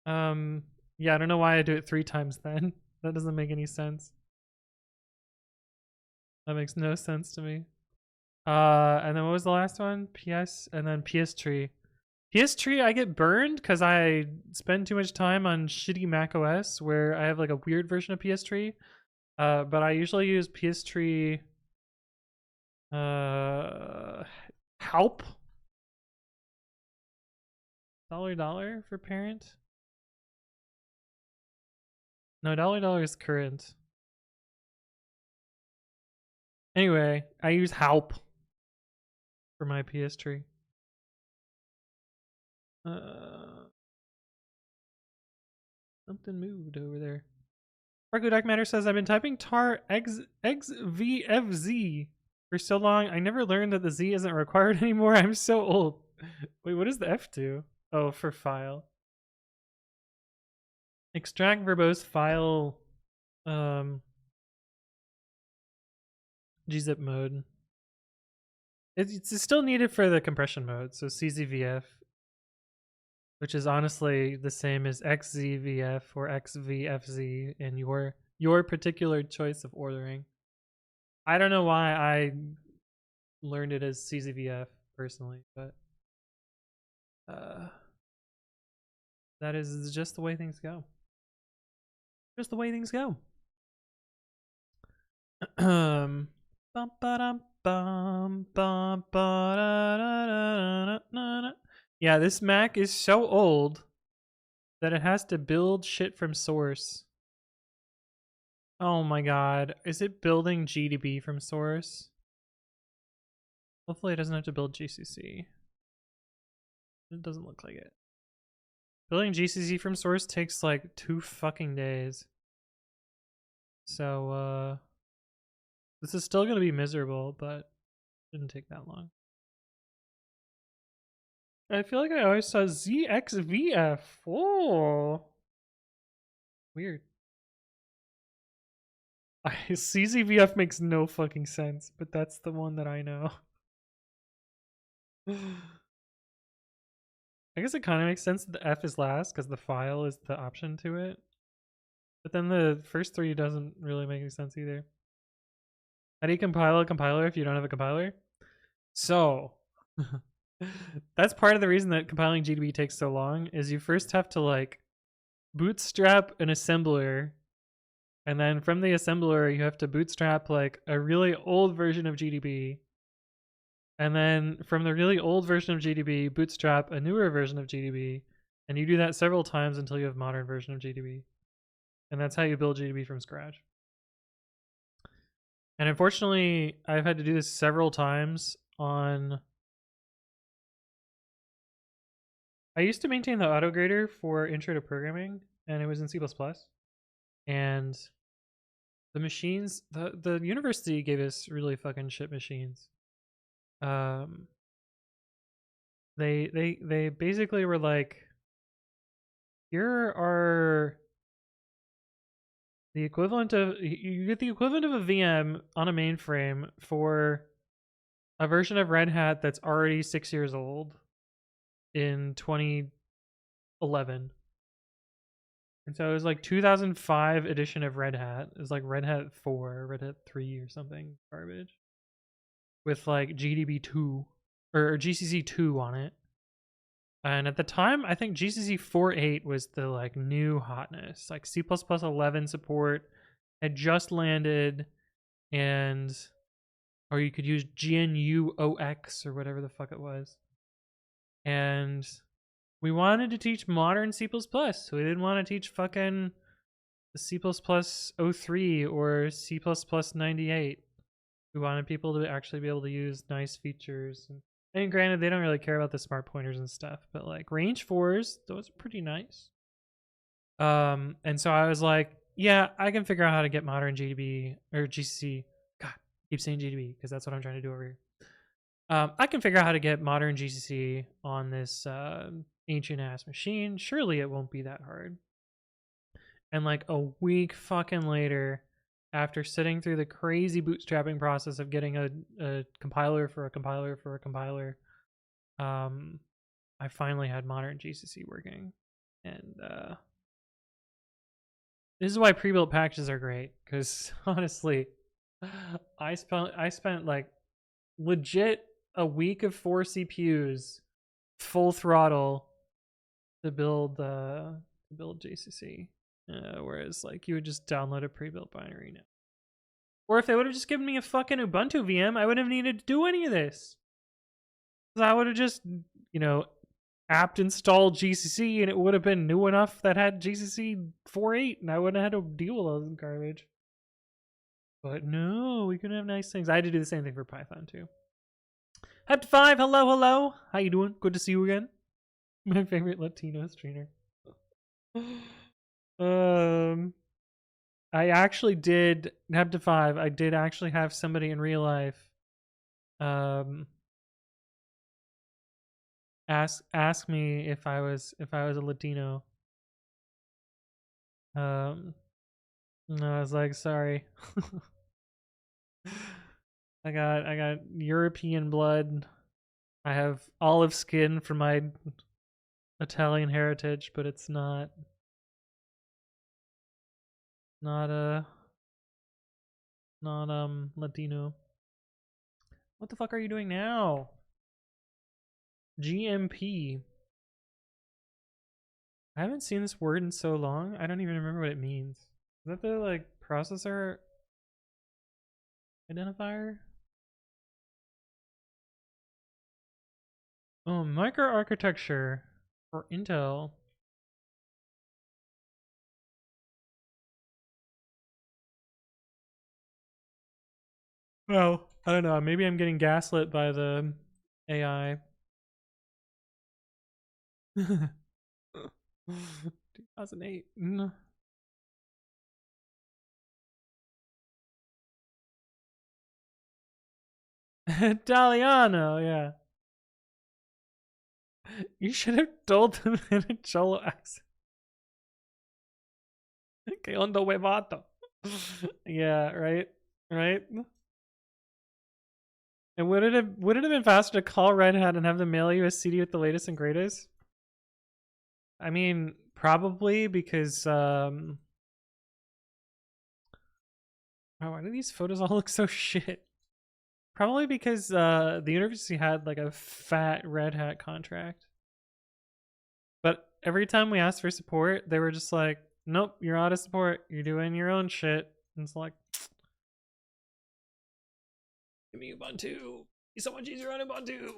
Yeah, I don't know why I do it 3 times then. That doesn't make any sense. That makes no sense to me. And then what was the last one? PS and then PS tree. PS tree, I get burned because I spend too much time on shitty macOS where I have like a weird version of PS tree. But I usually use PS tree help. $$ for parent. No, $$ is current. Anyway, I use help for my PS tree. Something moved over there. Marco Dark Matter says, I've been typing tar xvfz for so long, I never learned that the Z isn't required anymore. I'm so old. Wait, what does the F do? Oh, for file. Extract verbose file gzip mode. It's still needed for the compression mode, so czvf, which is honestly the same as xzvf or xvfz in your particular choice of ordering. I don't know why I learned it as czvf personally, but that is just the way things go. Just the way things go. Yeah, this Mac is so old that it has to build shit from source. Oh my god. Is it building GDB from source? Hopefully it doesn't have to build GCC. It doesn't look like it. Building GCC from source takes like 2 fucking days. So, this is still gonna be miserable, but it didn't take that long. I feel like I always saw ZXVF. Oh. Weird. CZVF makes no fucking sense, but that's the one that I know. I guess it kind of makes sense that the F is last because the file is the option to it. But then the first 3 doesn't really make any sense either. How do you compile a compiler if you don't have a compiler? So, that's part of the reason that compiling GDB takes so long, is you first have to like bootstrap an assembler, and then from the assembler you have to bootstrap like a really old version of GDB, and then from the really old version of GDB bootstrap a newer version of GDB, and you do that several times until you have modern version of GDB, and that's how you build GDB from scratch. And unfortunately I've had to do this several times on... I used to maintain the autograder for Intro to Programming, and it was in C++. And the machines, the university gave us really fucking shit machines. They basically were like, here are the equivalent of, you get the equivalent of a VM on a mainframe for a version of Red Hat that's already 6 years old in 2011. And so it was like 2005 edition of Red Hat. It was like Red Hat 4, Red Hat 3 or something garbage, with like GDB 2 or GCC 2 on it. And at the time, I think GCC 4.8 was the like new hotness. Like C++ 11 support had just landed, and or you could use GNU-OX or whatever the fuck it was. And we wanted to teach modern C++, so we didn't want to teach fucking C++ 03 or C++ 98. We wanted people to actually be able to use nice features. And granted, they don't really care about the smart pointers and stuff, but like range 4s, those are pretty nice. And so I was like, yeah, I can figure out how to get modern GDB or GCC. God, I keep saying GDB because that's what I'm trying to do over here. I can figure out how to get modern GCC on this ancient ass machine. Surely it won't be that hard. And like a week fucking later, after sitting through the crazy bootstrapping process of getting a compiler for a compiler for a compiler, I finally had modern GCC working. And this is why pre-built packages are great, because honestly, I spent like legit a week of 4 CPUs full throttle to build JCC, whereas like you would just download a pre-built binary now. Or if they would have just given me a fucking Ubuntu VM, I wouldn't have needed to do any of this. I would have just, you know, apt installed GCC, and it would have been new enough that had GCC 4.8, and I wouldn't have had to deal with all this garbage. But no, we can have nice things. I had to do the same thing for Python too. Hep5, hello. How you doing? Good to see you again. My favorite Latino streamer. I actually did have to 5. I did actually have somebody in real life ask me if I was a Latino. And I was like, sorry. I got European blood. I have olive skin from my Italian heritage, but it's not Latino. What the fuck are you doing now? GMP. I haven't seen this word in so long. I don't even remember what it means. Is that the like processor identifier? Oh, microarchitecture for Intel. Well, I don't know. Maybe I'm getting gaslit by the AI. 2008. Italiano, yeah. You should have told him in a Cholo accent. Que onda huevato? Yeah, right? Right? And would it have been faster to call Red Hat and have them mail you a CD with the latest and greatest? I mean, probably because oh, why do these photos all look so shit? Probably because the university had like a fat Red Hat contract. But every time we asked for support, they were just like, nope, you're out of support. You're doing your own shit. And it's like, give me Ubuntu. Be so much easier on Ubuntu.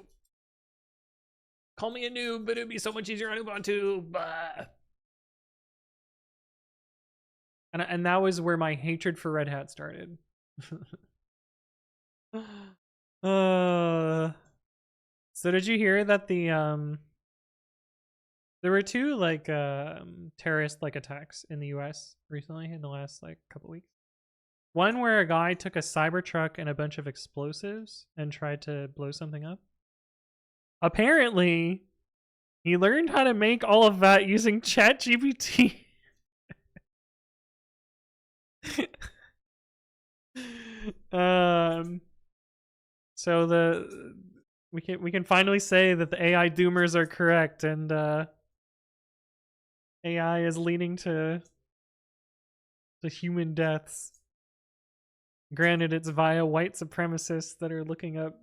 Call me a noob, but it'd be so much easier on Ubuntu. Bah. And that was where my hatred for Red Hat started. So did you hear that the there were 2 like terrorist like attacks in the US recently in the last like couple weeks? One where a guy took a Cybertruck and a bunch of explosives and tried to blow something up. Apparently, he learned how to make all of that using ChatGPT. So we can finally say that the AI doomers are correct, and AI is leading to human deaths. Granted, it's via white supremacists that are looking up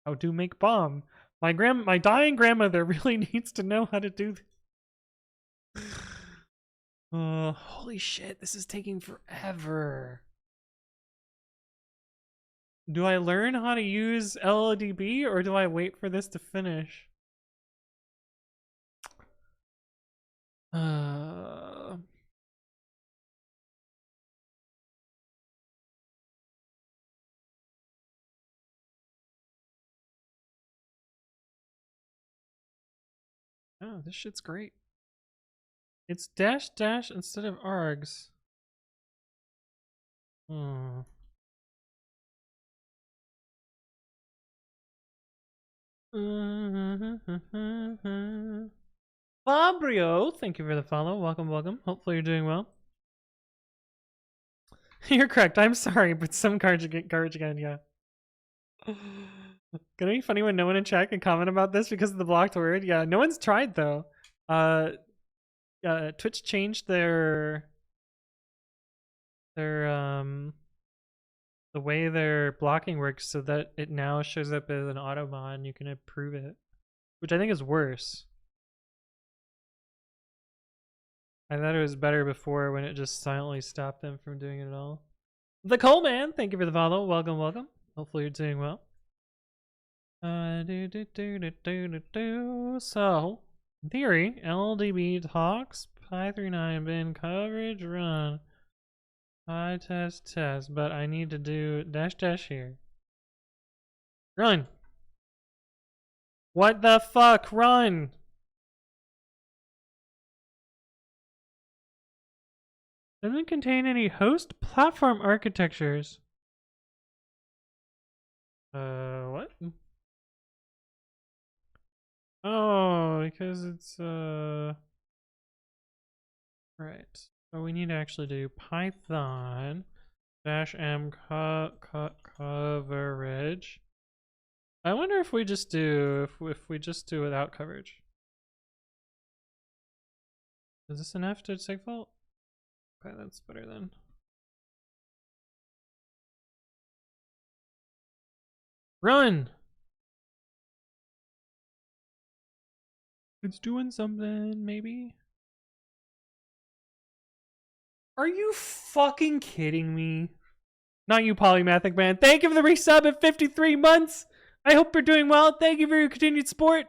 how to make bomb. My dying grandmother really needs to know how to do this. Holy shit, this is taking forever. Do I learn how to use LLDB or do I wait for this to finish? Oh, this shit's great. It's dash dash instead of args. Oh. Fabrio, thank you for the follow. Welcome, welcome. Hopefully you're doing well. You're correct. I'm sorry, but some garbage again, yeah. Gonna be funny when no one in chat can comment about this because of the blocked word. Yeah, no one's tried though. Twitch changed their the way their blocking works so that it now shows up as an auto mod and you can approve it, which I think is worse. I thought it was better before when it just silently stopped them from doing it at all. The Coleman, thank you for the follow. Welcome, welcome. Hopefully you're doing well. So, in theory, LDB talks, Pi39 bin coverage run, Pi test, but I need to do dash dash here. Run! What the fuck? Run! Doesn't contain any host platform architectures. What? Oh, because it's right. So we need to actually do Python -m coverage. I wonder if we just do if we just do without coverage. Is this enough to take fault? Okay, that's better then. Run! It's doing something, maybe. Are you fucking kidding me? Not you, Polymathic Man. Thank you for the resub at 53 months. I hope you're doing well. Thank you for your continued support.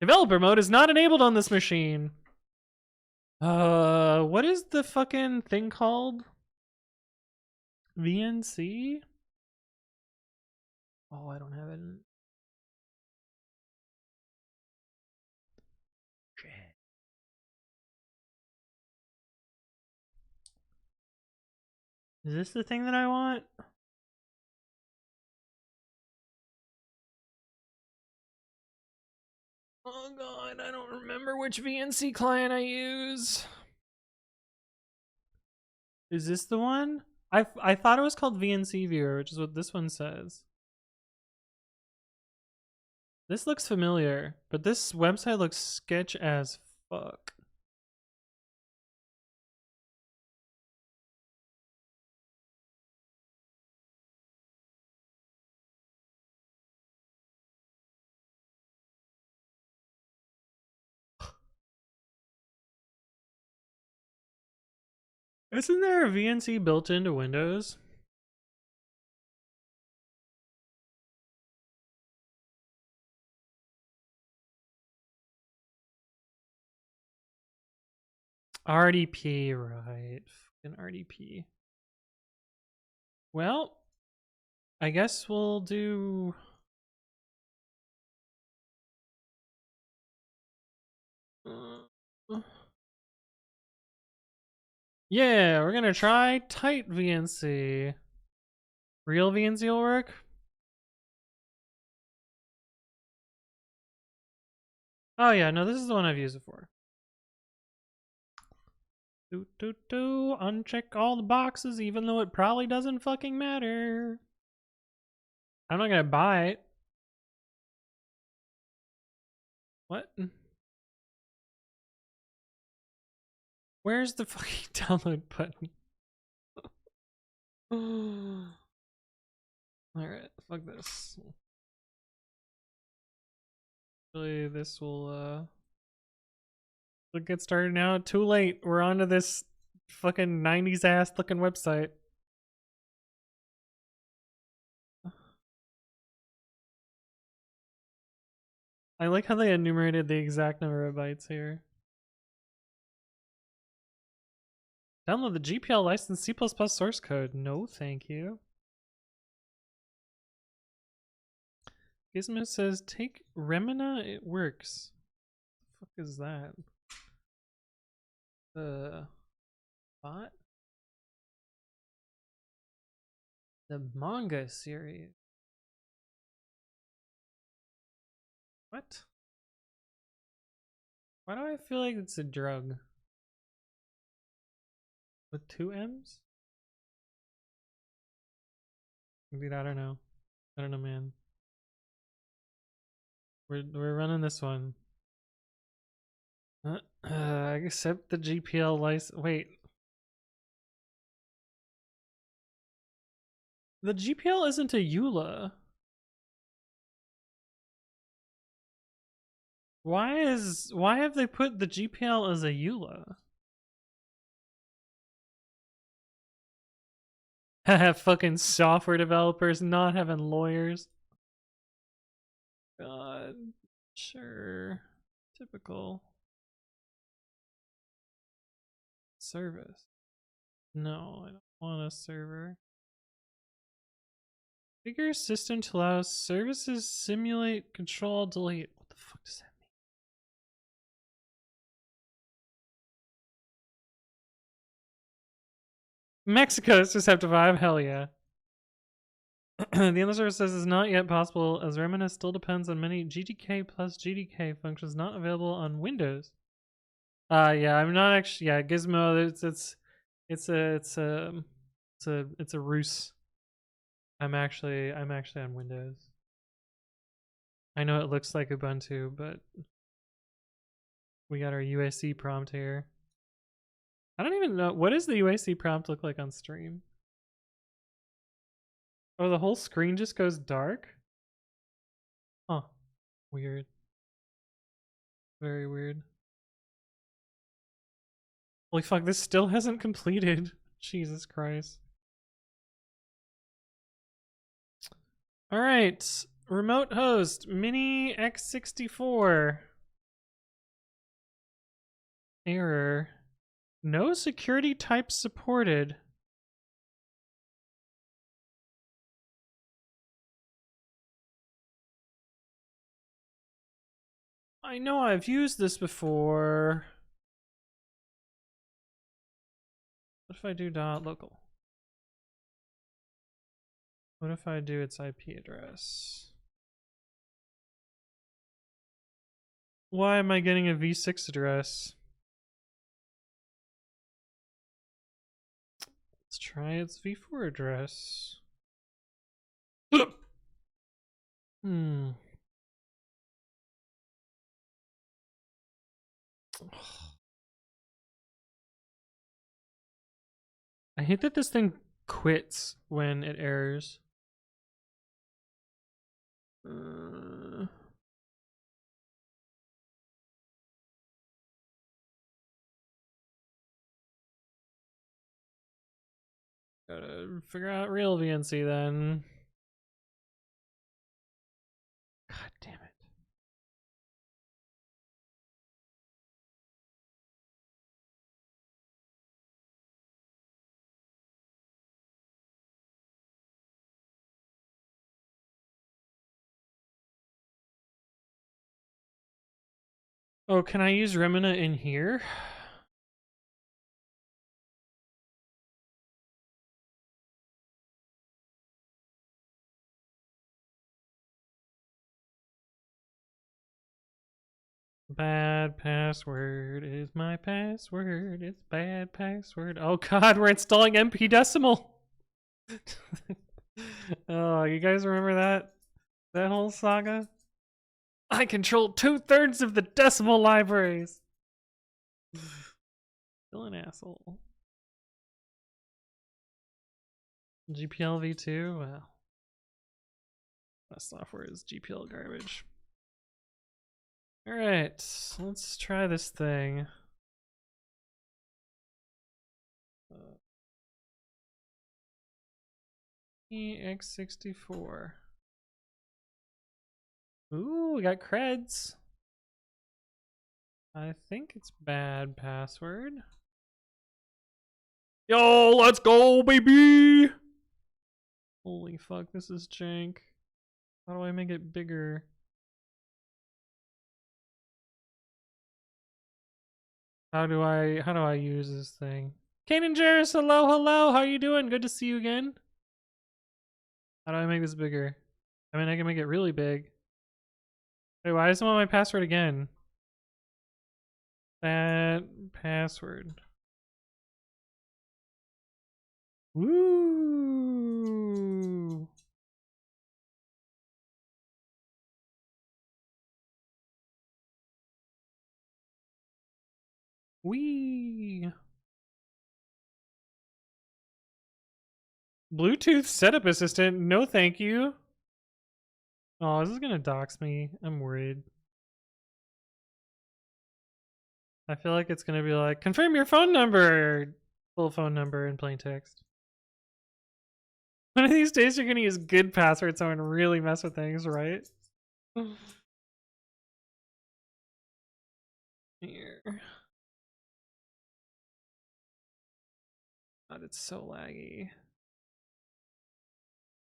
Developer mode is not enabled on this machine. What is the fucking thing called? VNC? Oh, I don't have it. Shit. Is this the thing that I want? Oh god, I don't remember which VNC client I use. Is this the one? I thought it was called VNC Viewer, which is what this one says. This looks familiar, but this website looks sketch as fuck. Isn't there a VNC built into Windows? RDP, right. Fucking RDP. Well, I guess we'll do... Yeah, we're gonna try tight VNC. Real VNC will work? Oh yeah, no, this is the one I've used before. Uncheck all the boxes even though it probably doesn't fucking matter. I'm not gonna buy it. What? Where's the fucking download button? Alright, fuck this. Hopefully this will we'll get started now. Too late. We're onto this fucking 90s ass looking website. I like how they enumerated the exact number of bytes here. Download the GPL licensed C++ source code. No, thank you. Gizmo says, take Remina, it works. What the fuck is that? The bot? The manga series. What? Why do I feel like it's a drug? With 2 M's? Dude, I don't know. I don't know, man. We're running this one. Accept the GPL license. Wait. The GPL isn't a EULA. Why have they put the GPL as a EULA? Fucking software developers not having lawyers. God, sure. Typical. Service. No, I don't want a server. Figure system to allow services simulate control delete. What the fuck does that Mexico is susceptible. Hell yeah. The endless service says it's not yet possible as Remina still depends on many GTK plus GDK functions not available on Windows. Yeah, I'm not actually. Yeah, Gizmo. It's a ruse. I'm actually on Windows. I know it looks like Ubuntu, but we got our UAC prompt here. I don't even know, what does the UAC prompt look like on stream? Oh, the whole screen just goes dark? Huh. Weird. Very weird. Holy fuck, this still hasn't completed. Jesus Christ. Alright. Remote host, Mini X64. Error. No security types supported. I know I've used this before. What if I do .local? What if I do its IP address? Why am I getting a v6 address? Let's try its v4 address. Hmm. I hate that this thing quits when it errors. Gotta figure out real VNC then. God damn it. Oh, can I use Remina in here? Bad password is my password. It's bad password. Oh god, we're installing MP Decimal. Oh, you guys remember that whole saga? I control 2/3 of the decimal libraries. Still an asshole. GPL v2? Well, that software is GPL garbage. Alright, let's try this thing. EX64. Ooh, we got creds. I think it's bad password. Yo, let's go, baby! Holy fuck, this is jank. How do I make it bigger? How do I use this thing? Kanan Jarris, hello, hello, how you doing? Good to see you again. How do I make this bigger? I mean, I can make it really big. Wait, why doesn't it want my password again? That password. Woo! Wee! Bluetooth setup assistant? No thank you. Oh, this is gonna dox me. I'm worried. I feel like it's gonna be like, confirm your phone number! Full phone number in plain text. One of these days you're gonna use good passwords so I can really mess with things, right? Here. God, it's so laggy.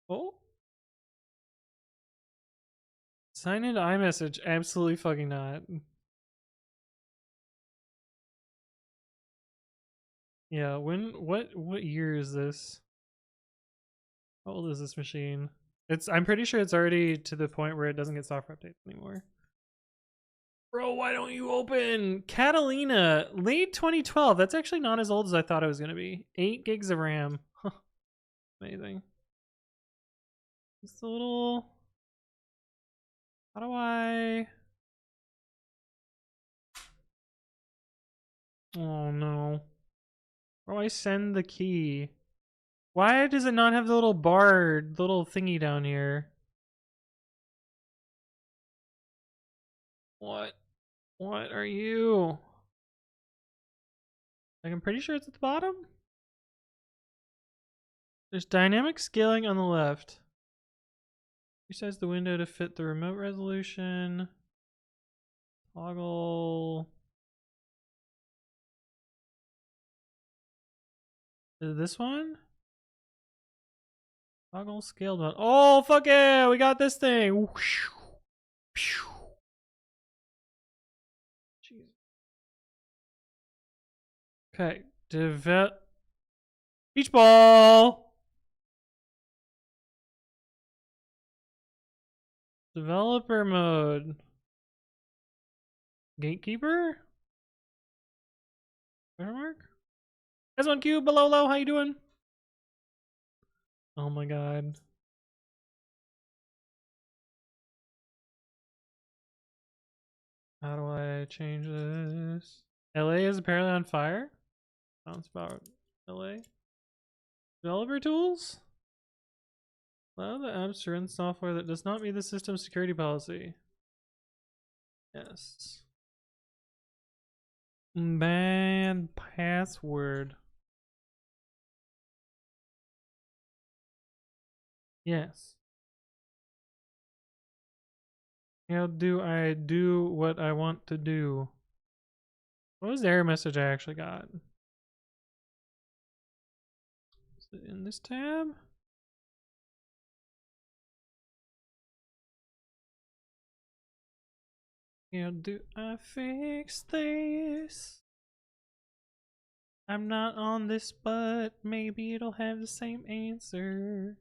Oh? Sign into iMessage? Absolutely fucking not. Yeah, what year is this? How old is this machine? I'm pretty sure it's already to the point where it doesn't get software updates anymore. Bro, why don't you open? Catalina, late 2012. That's actually not as old as I thought it was gonna be. 8 gigs of RAM. Amazing. Just a little. How do I? Oh no. How do I send the key? Why does it not have the little bar, little thingy down here? What? What are you? Like, I'm pretty sure it's at the bottom. There's dynamic scaling on the left. Resize the window to fit the remote resolution. Toggle. Is it this one? Toggle scaled one. Oh, fuck yeah! We got this thing! Jeez. Okay. Beach ball! Developer mode. Gatekeeper? Question mark? S1Q, below low, how you doing? Oh my god. How do I change this? LA is apparently on fire? Sounds about LA. Developer tools? Allow the apps to run software that does not meet the system security policy. Yes. Bad password. Yes. How do I do what I want to do? What was the error message I actually got? Is it in this tab? How do I fix this? I'm not on this, but maybe it'll have the same answer.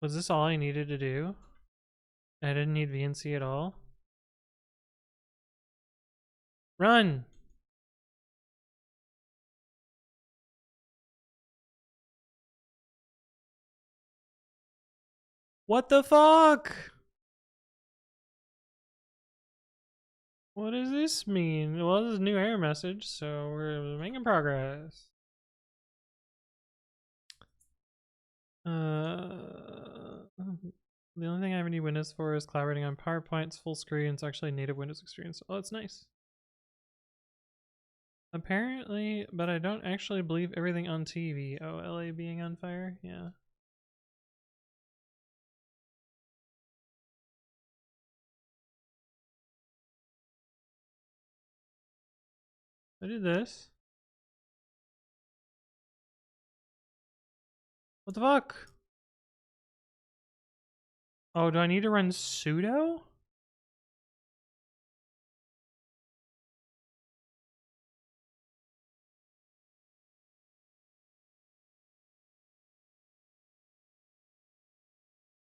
Was this all I needed to do? I didn't need VNC at all? Run! What the fuck? What does this mean? Well, this is a new error message, so we're making progress. The only thing I have any Windows for is collaborating on PowerPoint's full screen. It's actually a native Windows experience. Oh, that's nice. Apparently, but I don't actually believe everything on TV. Oh, LA being on fire? Yeah. I did this. What the fuck? Oh, do I need to run sudo?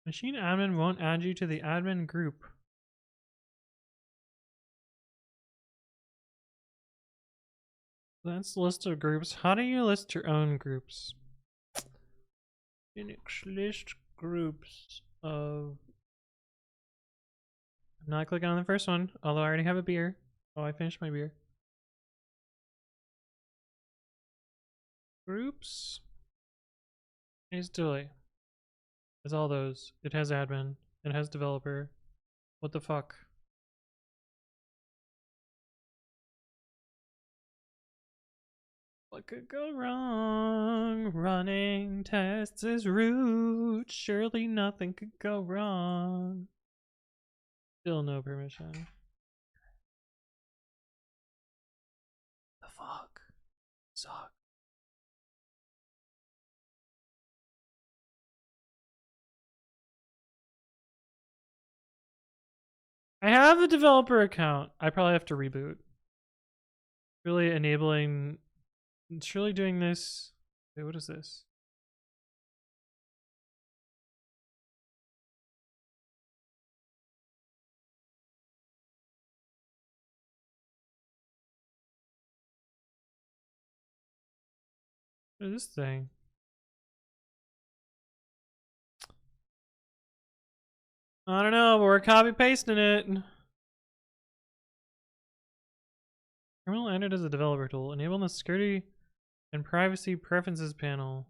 Machine admin won't add you to the admin group. That's the list of groups. How do you list your own groups? Linux list groups of... I'm not clicking on the first one, although I already have a beer. Oh, I finished my beer. Groups is delay. It's all those. It has admin. It has developer. What the fuck? What could go wrong? Running tests is root. Surely nothing could go wrong. Still no permission. The fuck? Suck. I have a developer account. I probably have to reboot. Really enabling. It's really doing this. Wait, what is this? What is this thing? I don't know, but we're copy pasting it. Terminal entered as a developer tool. Enabling the security and privacy preferences panel.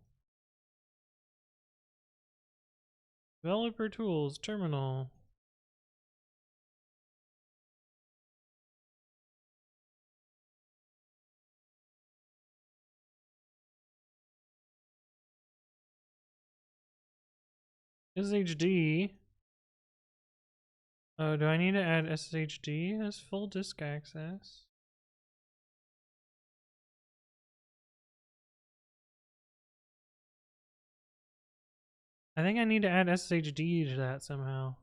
Developer tools, terminal. SSHD. Oh, do I need to add SSHD as full disk access? I think I need to add SSHD to that somehow.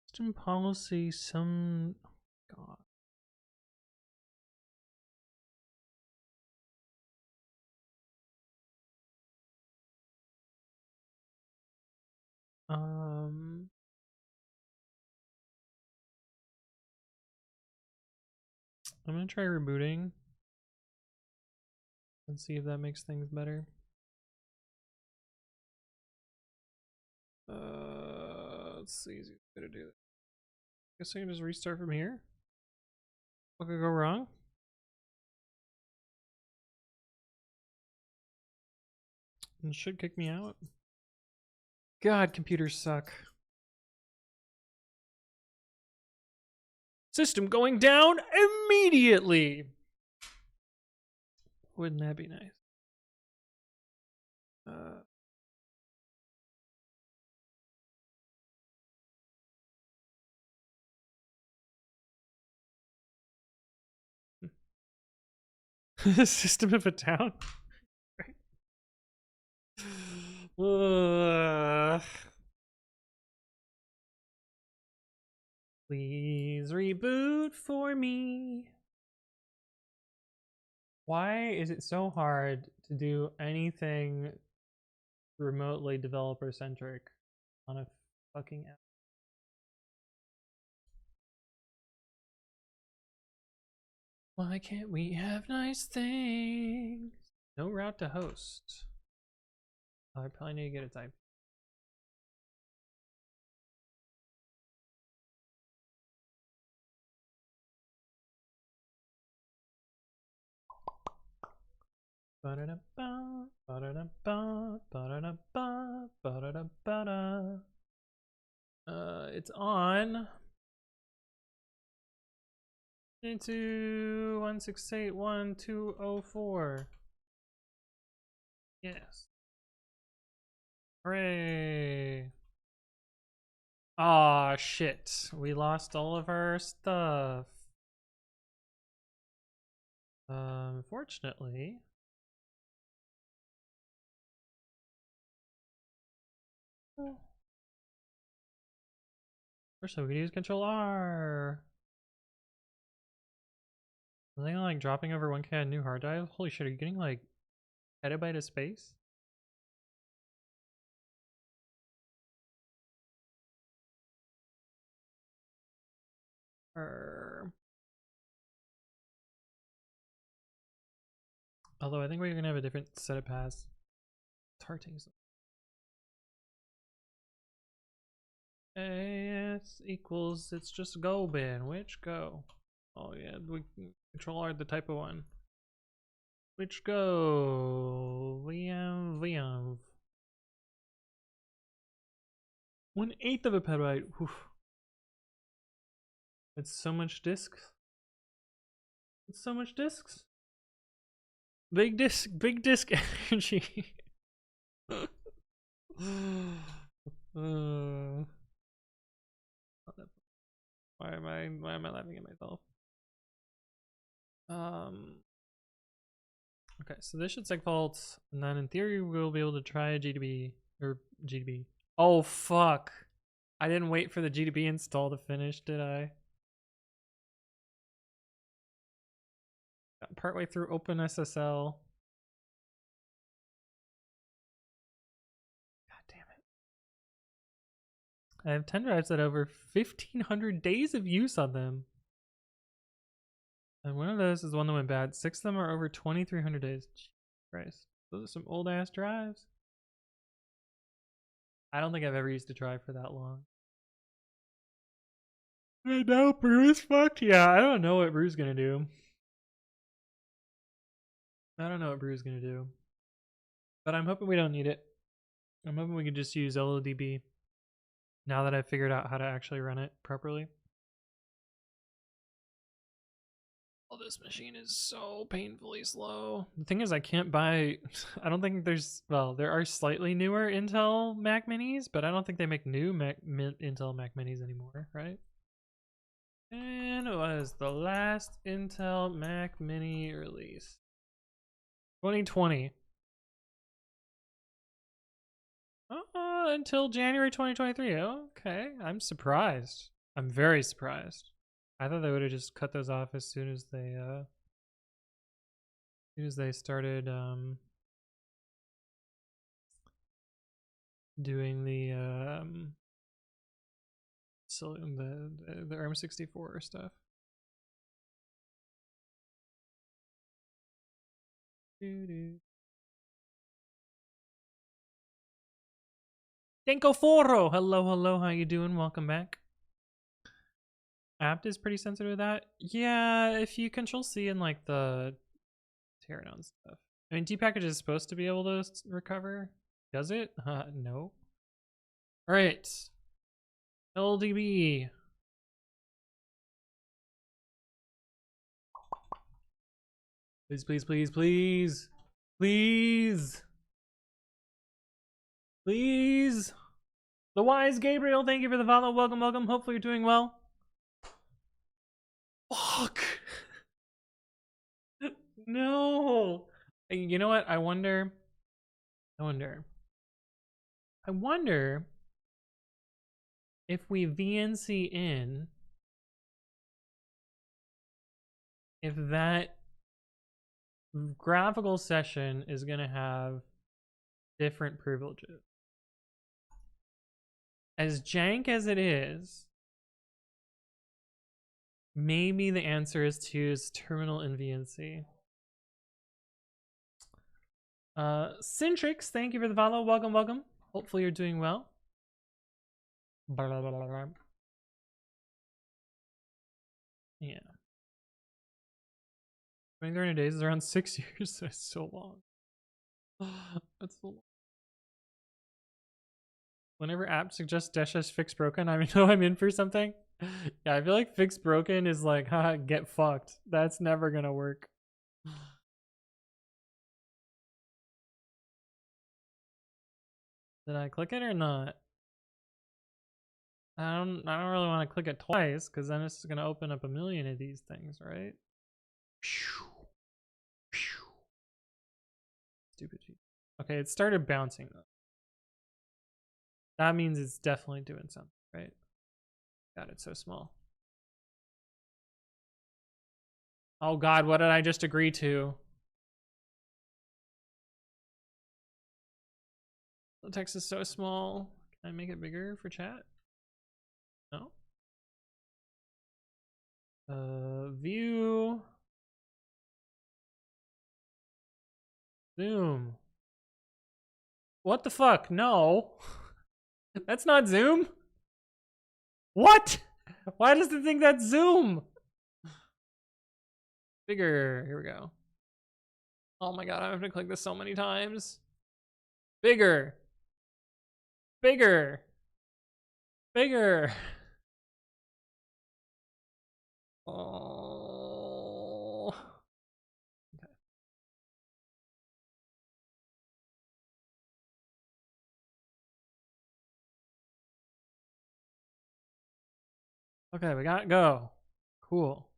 System policy, some. God. I'm gonna try rebooting and see if that makes things better. Let's see. Is it gonna do that? Guess I can just restart from here. What could go wrong? And should kick me out. God, computers suck. System going down immediately. Wouldn't that be nice? System of a town. Please reboot for me. Why is it so hard to do anything remotely developer centric on a fucking app? Why can't we have nice things? No route to host. Oh, I probably need to get a type. It's on into 168.1.204. Yes. Hooray. Aw, shit. We lost all of our stuff. Unfortunately. First, we could use Control R. I think like dropping over 1K on new hard drive. Holy shit, are you getting like petabyte of space? Although I think we're gonna have a different setup paths. Tartings. AS equals, it's just go bin. Which go? Oh yeah, we Control R the type of one. Which go? VM. 1/8 of a petabyte. Oof. It's so much disks. It's so much disks. Big disk energy. Why am I laughing at myself? Okay, so this should segfault, and then in theory we'll be able to try GDB or GDB. Oh fuck! I didn't wait for the GDB install to finish, did I? Got partway through OpenSSL. God damn it! I have 10 drives that have over 1,500 days of use on them. And one of those is one that went bad. 6 of them are over 2,300 days. Jesus Christ. Those are some old ass drives. I don't think I've ever used a drive for that long. I know, Brew's fucked. Yeah, I don't know what Brew's gonna do. I don't know what Brew's gonna do. But I'm hoping we don't need it. I'm hoping we can just use LLDB now that I've figured out how to actually run it properly. Oh, this machine is so painfully slow. The thing is, I can't buy... I don't think there's... Well, there are slightly newer Intel Mac Minis, but I don't think they make new Intel Mac Minis anymore, right? And it was the last Intel Mac Mini release. 2020. Until January 2023. Okay, I'm surprised. I'm very surprised. I thought they would have just cut those off as soon as they started doing the ARM64 stuff. Denko Foro! Hello, how you doing? Welcome back. Apt is pretty sensitive to that. Yeah, if you control C in like the teardown stuff. I mean, dpackage is supposed to be able to recover. Does it? No. All right. LDB. Please, please, please, please. Please. Please. The Wise Gabriel, thank you for the follow. Welcome, welcome. Hopefully you're doing well. Fuck. No. You know what? I wonder if we VNC in, if that graphical session is going to have different privileges. As jank as it is, maybe the answer is to use terminal in VNC. Cintrix, thank you for the follow. Welcome, welcome. Hopefully you're doing well. Yeah. 2,300 days is around 6 years. That's so long. That's so long. Whenever apt suggests dash fix broken, I know I'm in for something. Yeah, I feel like fix broken is like, haha, get fucked. That's never gonna work. Did I click it or not? I don't really want to click it twice because then it's gonna open up a million of these things, right? Stupid. Okay, it started bouncing though. That means it's definitely doing something, right? God, it's so small. Oh God, what did I just agree to? The text is so small. Can I make it bigger for chat? No. View. Zoom. What the fuck? No. That's not Zoom. What? Why does it think that's Zoom? Bigger. Here we go. Oh my God, I have to click this so many times. Bigger. Bigger. Bigger. Oh. Okay, we got go. Cool.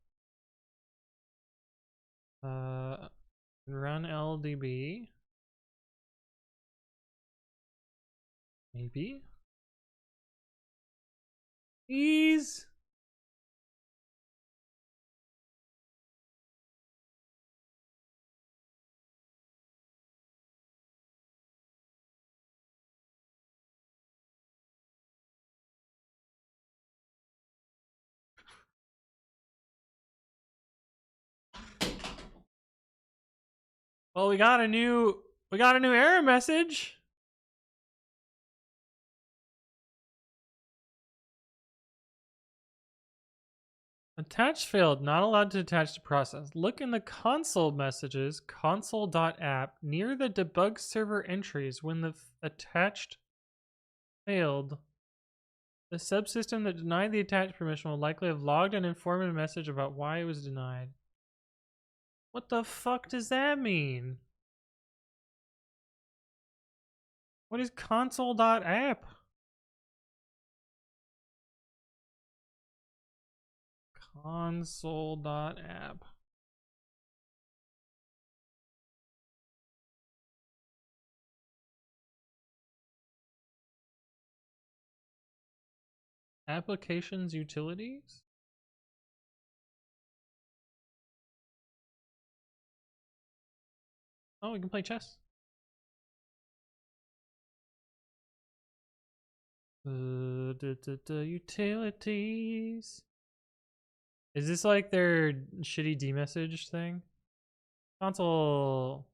Run LDB. Maybe. Ease. Well, we got a new error message. Attach failed, not allowed to attach to process. Look in the console messages, console.app, near the debug server entries when the attached failed. The subsystem that denied the attached permission will likely have logged an informative message about why it was denied. What the fuck does that mean? What is console.app? Console.app. Applications utilities? Oh, we can play chess. Utilities. Is this like their shitty demessage thing? Console.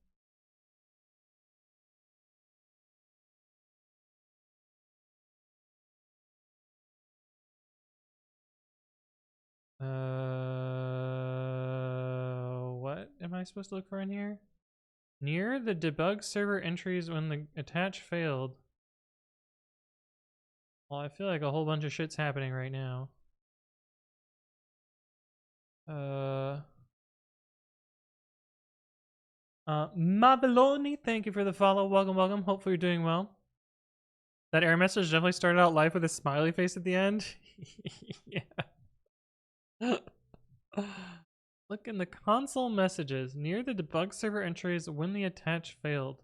What am I supposed to look for in here? Near the debug server entries when the attach failed. Well, I feel like a whole bunch of shit's happening right now. Mabaloni, thank you for the follow. Welcome, welcome. Hopefully you're doing well. That error message definitely started out live with a smiley face at the end. Yeah. Look in the console messages near the debug server entries when the attach failed.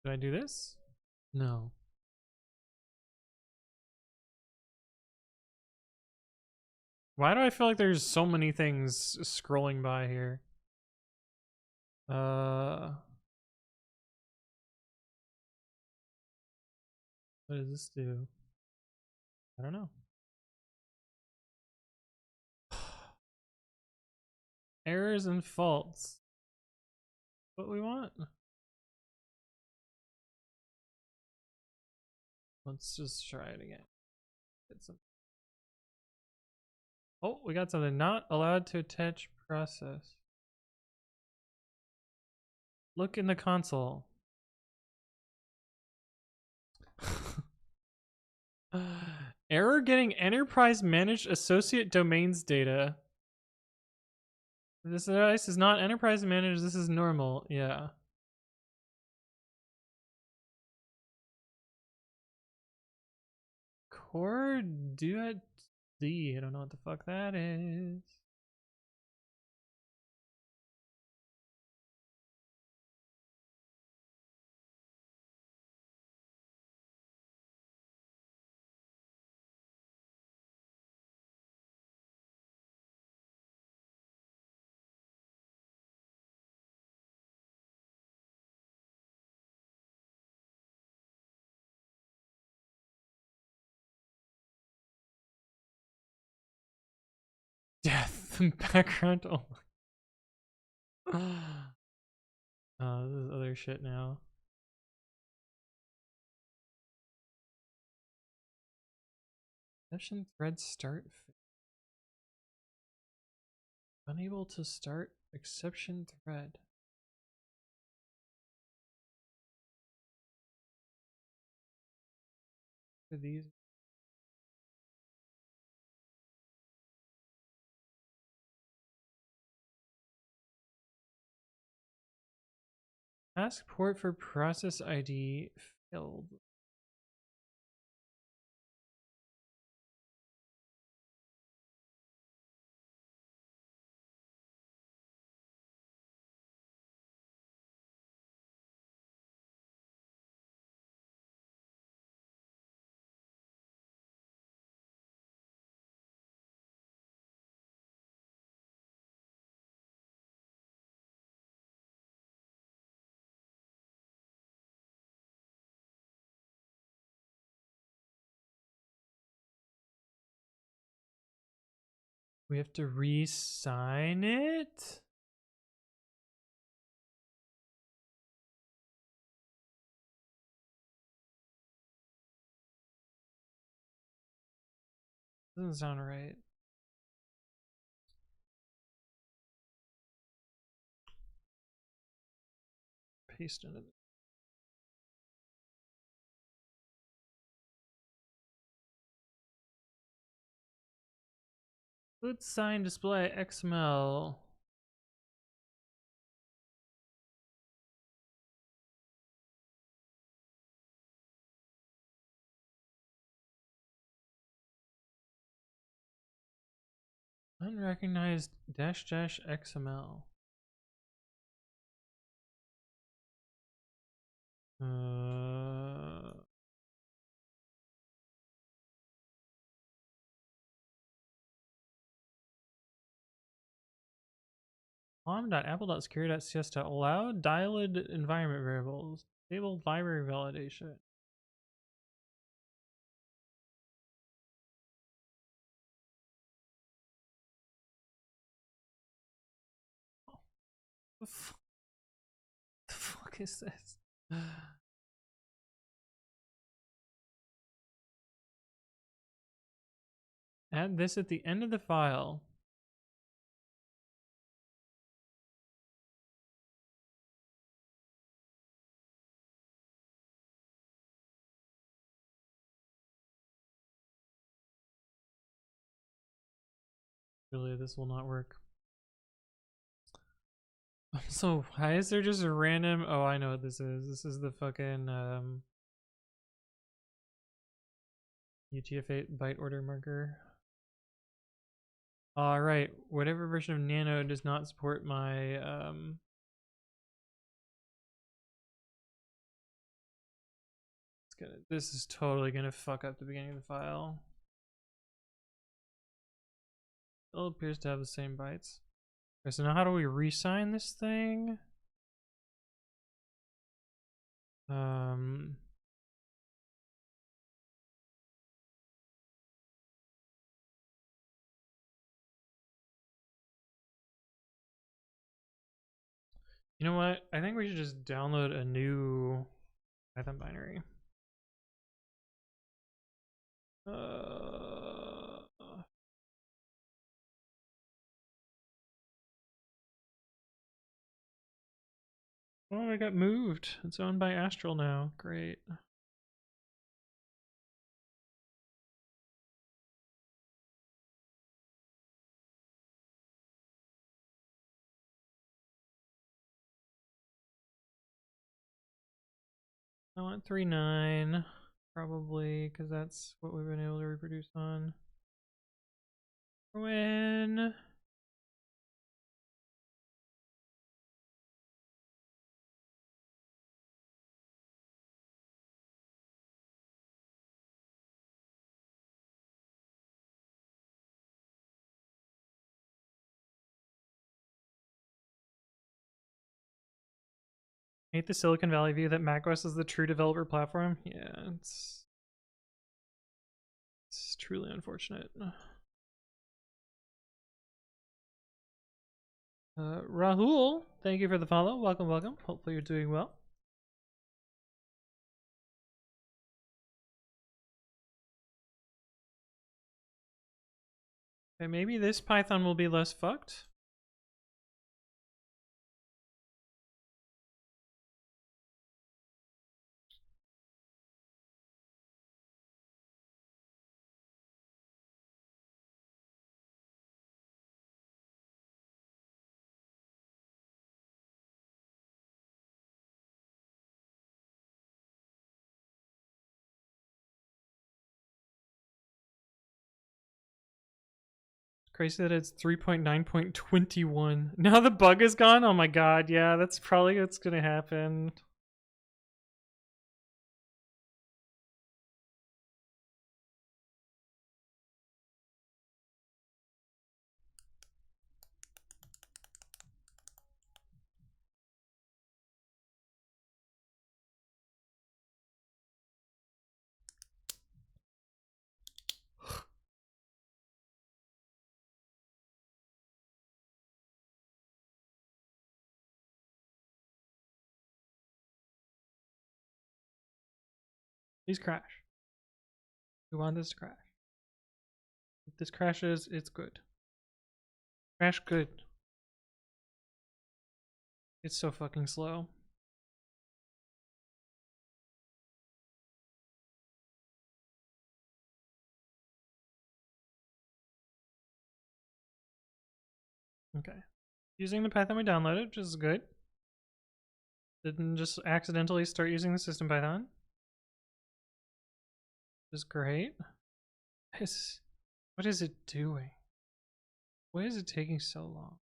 Did I do this? No. Why do I feel like there's so many things scrolling by here? What does this do? I don't know. Errors and faults. What we want? Let's just try it again. Get some. Oh, we got something. Not allowed to attach process. Look in the console. Error getting enterprise managed associate domains data. This device is not enterprise managed. This is normal. Yeah. Core duet D. I don't know what the fuck that is. Death background. Oh. Oh, this is other shit now. Session thread start. Unable to start exception thread. For these. Ask port for process ID failed. We have to re-sign it? Doesn't sound right. Paste into it. Let's sign display XML. Unrecognized -- XML. Pom.apple.security.cs allow dialed environment variables. Stable library validation. The fuck is this? Add this at the end of the file. Really, this will not work. So why is there just a random? Oh, I know what this is. This is the fucking UTF-8 byte order marker. All right, whatever version of Nano does not support my this is totally gonna fuck up the beginning of the file. It appears to have the same bytes. Okay, so now how do we re-sign this thing? You know what? I think we should just download a new Python binary. Oh, I got moved. It's owned by Astral now. Great. I want 3.9 probably because that's what we've been able to reproduce on. When hate the Silicon Valley view that macOS is the true developer platform. Yeah, it's truly unfortunate. Rahul, thank you for the follow. Welcome, welcome. Hopefully you're doing well. Okay, maybe this Python will be less fucked. Crazy that it's 3.9.21. Now the bug is gone? Oh my god, yeah, that's probably what's gonna happen. Please crash. We want this to crash. If this crashes, it's good. Crash good. It's so fucking slow. Okay. Using the Python we downloaded, which is good. Didn't just accidentally start using the system Python. Which is great. What is it doing? Why is it taking so long?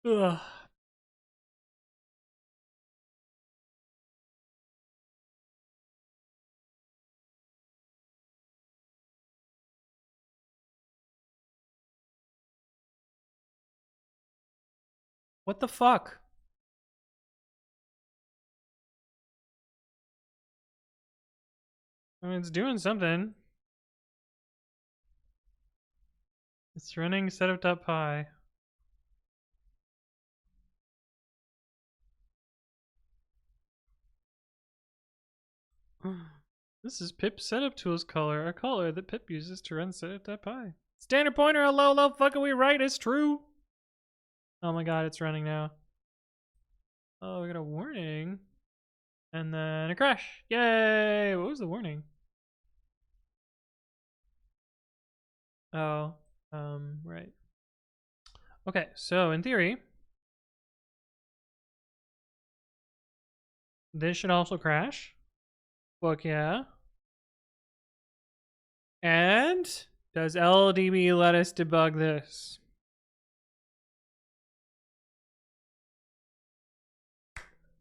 Ugh. What the fuck? I mean, it's doing something. It's running setup.py. This is pip setup tools color, a color that pip uses to run setup.py. Standard pointer, hello, fucking we right, it's true. Oh my god, it's running now. Oh, we got a warning. And then a crash. Yay! What was the warning? Oh, right. Okay, so in theory, this should also crash. Fuck yeah. And does LDB let us debug this?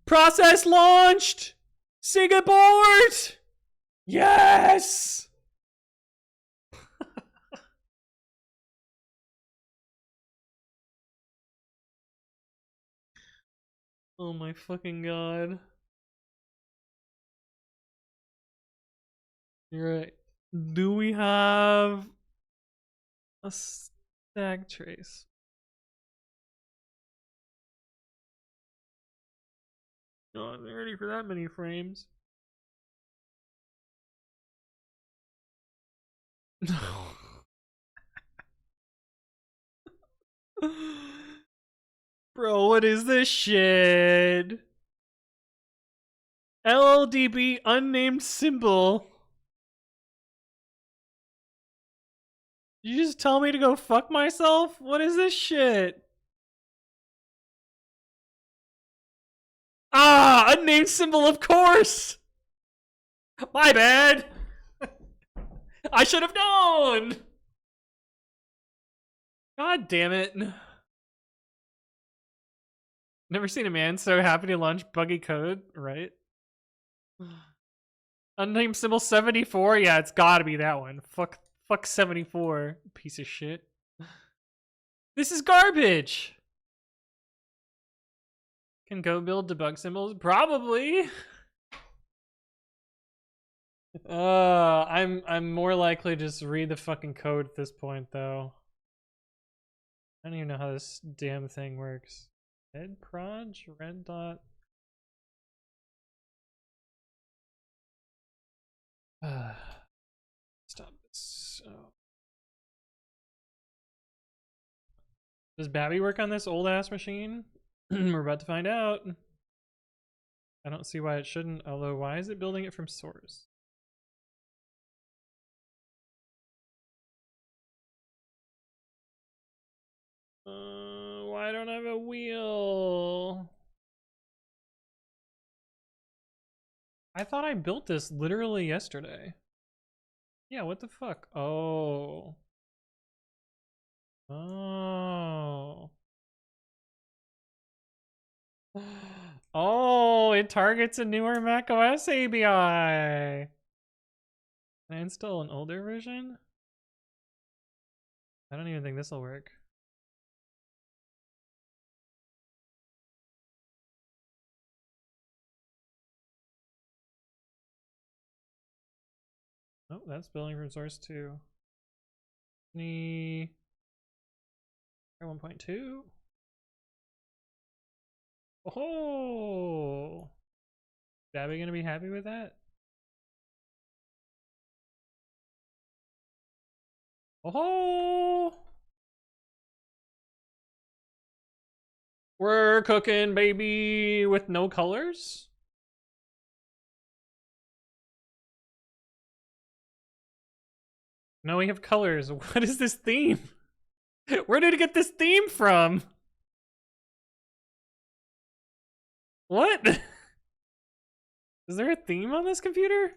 Process launched! Sing aboard! Yes! Oh my fucking god. You're right. Do we have a stack trace? No, I'm ready for that many frames. No. Bro, what is this shit? LLDB unnamed symbol. You just tell me to go fuck myself? What is this shit? Ah, unnamed symbol, of course. My bad. I should have known. God damn it. Never seen a man so happy to launch buggy code, right? Unnamed symbol 74? Yeah, it's gotta be that one. Fuck 74, piece of shit. This is garbage. Can go build debug symbols? Probably. I'm more likely to just read the fucking code at this point, though. I don't even know how this damn thing works. Red proj, red dot. Stop this. Oh. Does Babby work on this old ass machine? We're about to find out. I don't see why it shouldn't, although why is it building it from source? Why don't I have a wheel? I thought I built this literally yesterday. Yeah, what the fuck? Oh. Oh. Oh, it targets a newer macOS API. Can I install an older version? I don't even think this will work. Oh, that's building from source 2. Any 1.2? Oh, Gabby gonna be happy with that? Oh, we're cooking, baby, with no colors. No, we have colors. What is this theme? Where did it get this theme from? What? Is there a theme on this computer?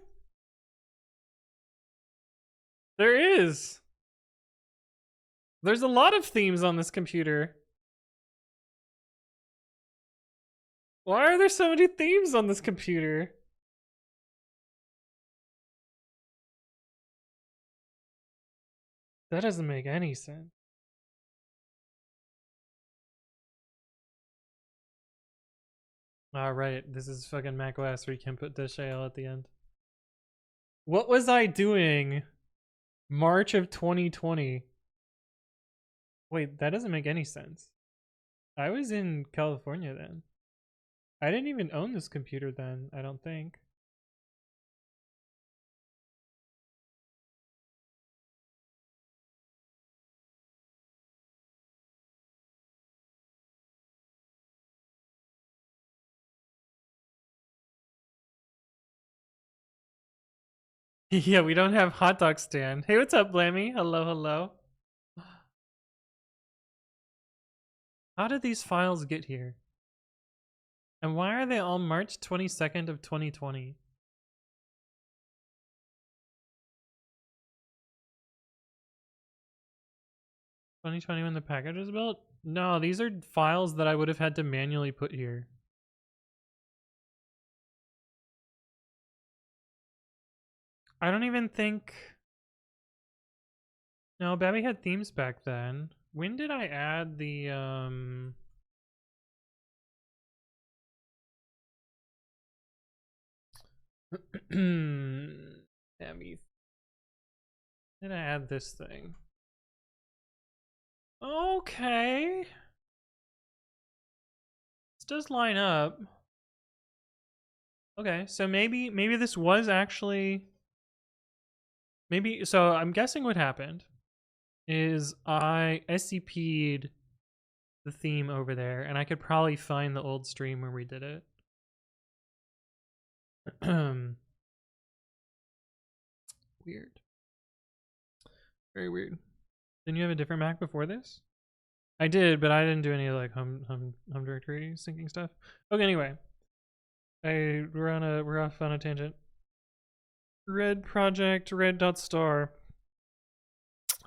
There is. There's a lot of themes on this computer. Why are there so many themes on this computer? That doesn't make any sense. Alright, this is fucking macOS where you can put -al at the end. What was I doing March of 2020? Wait, that doesn't make any sense. I was in California then. I didn't even own this computer then, I don't think. Yeah, we don't have hot dog stand. Hey, what's up, Blammy? Hello, hello. How did these files get here? And why are they all March 22nd of 2020? When the package was built? No, these are files that I would have had to manually put here. I don't even think... No, Babby had themes back then. When did I add the, Babby. Did I add this thing? Okay. This does line up. Okay, so maybe this was actually... So I'm guessing what happened is I SCP'd the theme over there, and I could probably find the old stream where we did it. Weird. Very weird. Didn't you have a different Mac before this? I did, but I didn't do any like home directory syncing stuff. Okay, anyway. We're off on a tangent. Red project, red.star.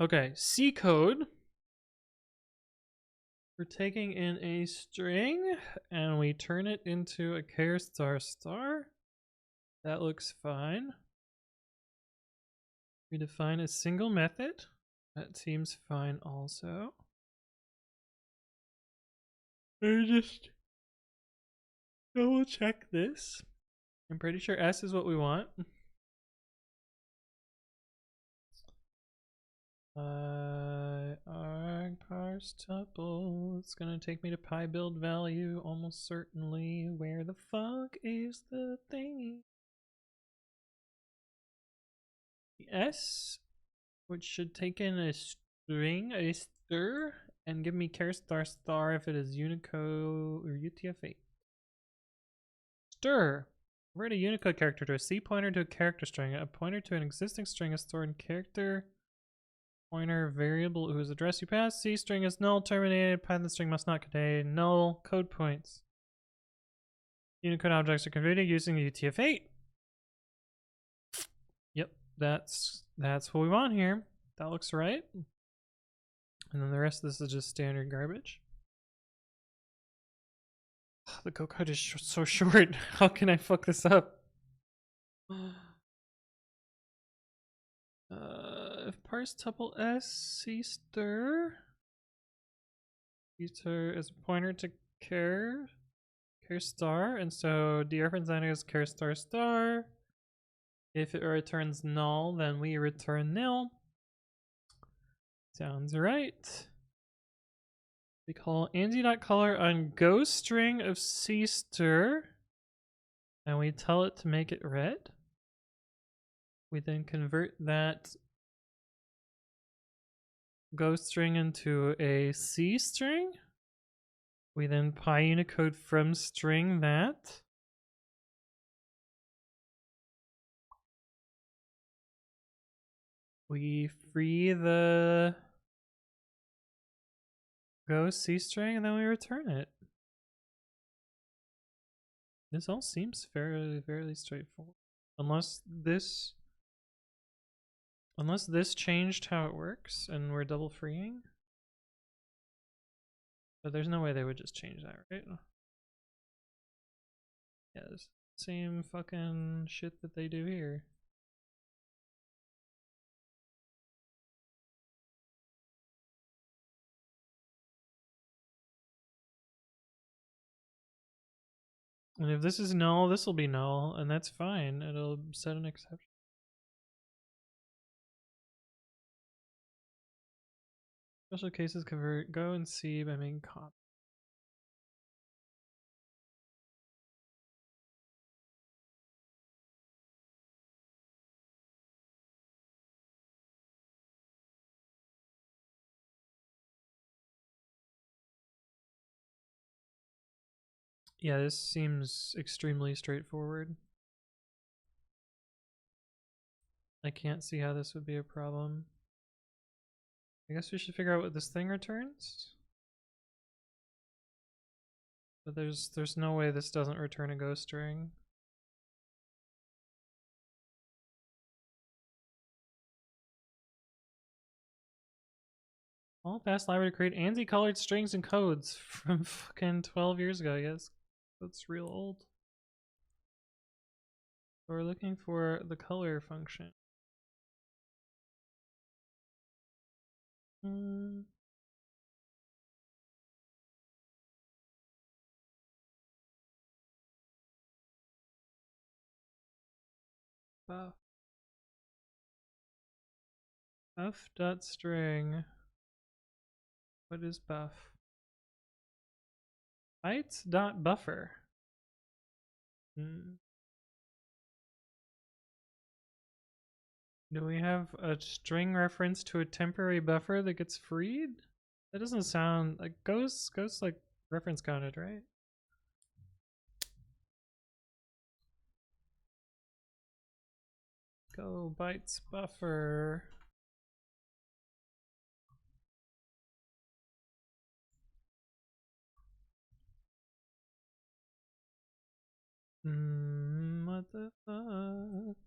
Okay, C code. We're taking in a string and we turn it into a char star star. That looks fine. We define a single method. That seems fine also. I just double check this. I'm pretty sure S is what we want. Arg parse tuple. It's gonna take me to pi build value almost certainly. Where the fuck is the thing? S, which should take in a string, a stir, and give me char star star if it is Unicode or UTF-8. Stir. Convert a Unicode character to a C pointer to a character string. A pointer to an existing string is stored in character pointer variable whose address you pass. C string is null terminated. Python string must not contain null code points. Unicode objects are converted using UTF-8. that's what we want here. That looks right. And then the rest of this is just standard garbage. The go code is so short. How can I fuck this up? If parse tuple s c stir is a pointer to char star, and so dereference enter is char star star. If it returns null, then we return nil. Sounds right. We call andy.color on go string of c stir, and we tell it to make it red. We then convert that go string into a C string. We then PyUnicode from string that. We free the go C string and then we return it. This all seems fairly straightforward. Unless this changed how it works and we're double freeing. But there's no way they would just change that, right? Yeah, it's the same fucking shit that they do here. And if this is null, this will be null, and that's fine. It'll set an exception. Special cases convert go and C by making copy. Yeah, this seems extremely straightforward. I can't see how this would be a problem. I guess we should figure out what this thing returns. But there's no way this doesn't return a go string. All past library to create ANSI colored strings and codes from fucking 12 years ago, I guess. That's real old. So we're looking for the color function. Buff.string. What is buff? Bytes.buffer. Do we have a string reference to a temporary buffer that gets freed? That doesn't sound like ghosts like reference counted, right? Go bytes buffer. What the fuck?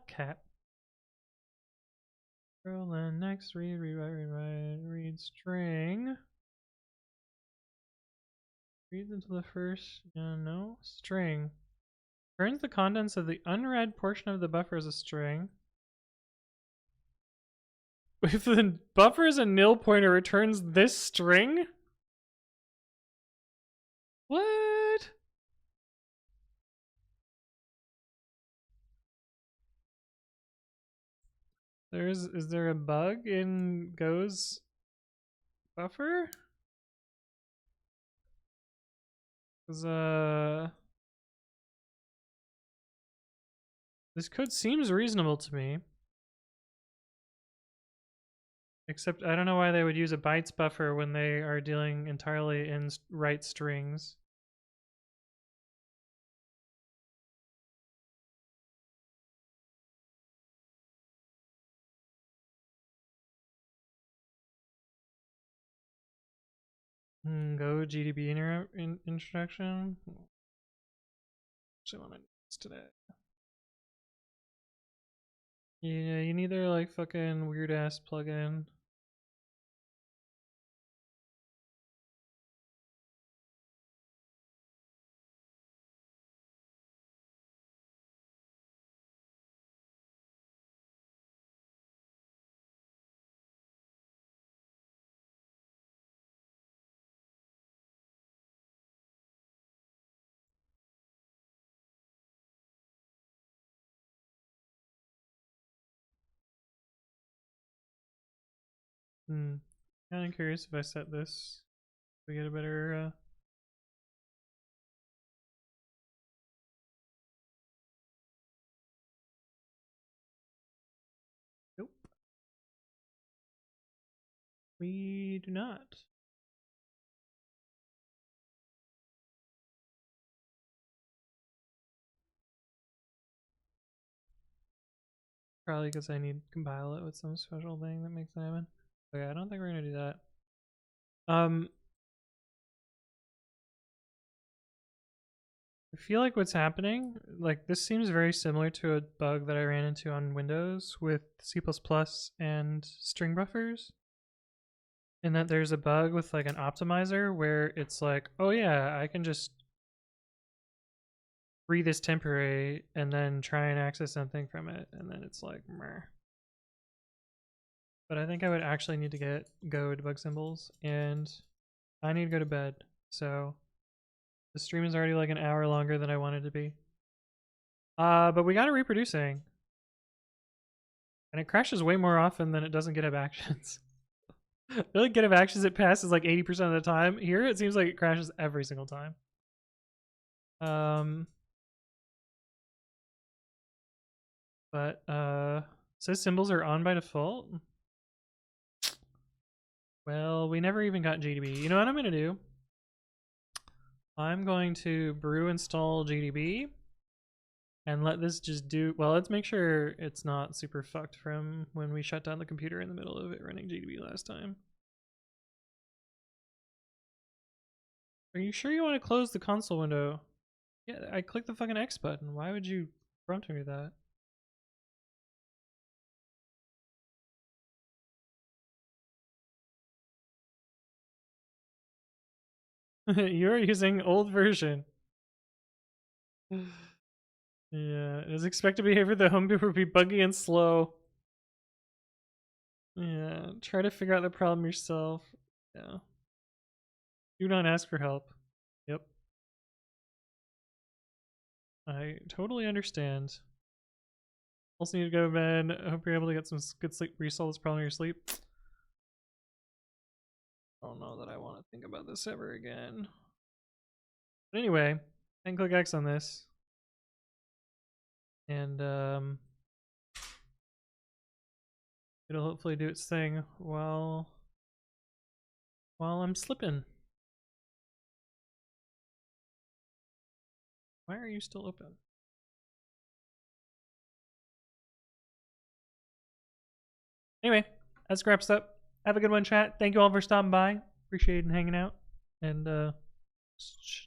Cat. Roll in next read string. Reads into the first no string. Turns the contents of the unread portion of the buffer as a string. If the buffer is a nil pointer, returns this string? What? Is there a bug in Go's buffer? Cause this code seems reasonable to me. Except I don't know why they would use a bytes buffer when they are dealing entirely in write strings. Go GDB introduction. Actually, want to do this today. Yeah, you need their like fucking weird ass plugin. Kind of curious if I set this, we get a better. Nope. We do not. Probably because I need to compile it with some special thing that makes it happen. Okay, I don't think we're gonna do that. I feel like what's happening, like this seems very similar to a bug that I ran into on Windows with C++ and string buffers. In that there's a bug with like an optimizer where it's like, oh yeah, I can just free this temporary and then try and access something from it, and then it's like, meh. But I think I would actually need to go debug symbols, and I need to go to bed, so the stream is already like an hour longer than I wanted to be. But we got it reproducing. And it crashes way more often than it doesn't get up actions. I feel like get up actions it passes like 80% of the time. Here it seems like it crashes every single time. But says symbols are on by default. Well, we never even got GDB. You know what I'm gonna do? I'm going to brew install GDB and let this just do, well, let's make sure it's not super fucked from when we shut down the computer in the middle of it running GDB last time. Are you sure you want to close the console window? Yeah, I clicked the fucking X button. Why would you prompt me with that? You're using old version. Yeah, it is expected behavior the home will be buggy and slow. Yeah, try to figure out the problem yourself. Yeah. Do not ask for help. Yep. I totally understand. Also need to go to bed. I hope you're able to get some good sleep. Resolve this problem in your sleep. I don't know that I want to think about this ever again. But anyway, I can click X on this. And it'll hopefully do its thing while I'm slipping. Why are you still open? Anyway, that wraps up. Have a good one, chat. Thank you all for stopping by. Appreciate it hanging out and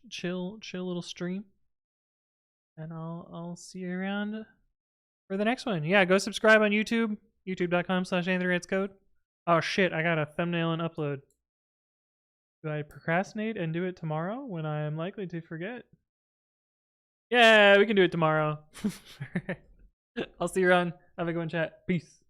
chill little stream. And I'll see you around for the next one. Yeah, go subscribe on YouTube. YouTube.com/anthonywritescode. Oh shit, I got a thumbnail and upload. Do I procrastinate and do it tomorrow when I am likely to forget? Yeah, we can do it tomorrow. I'll see you around. Have a good one, chat. Peace.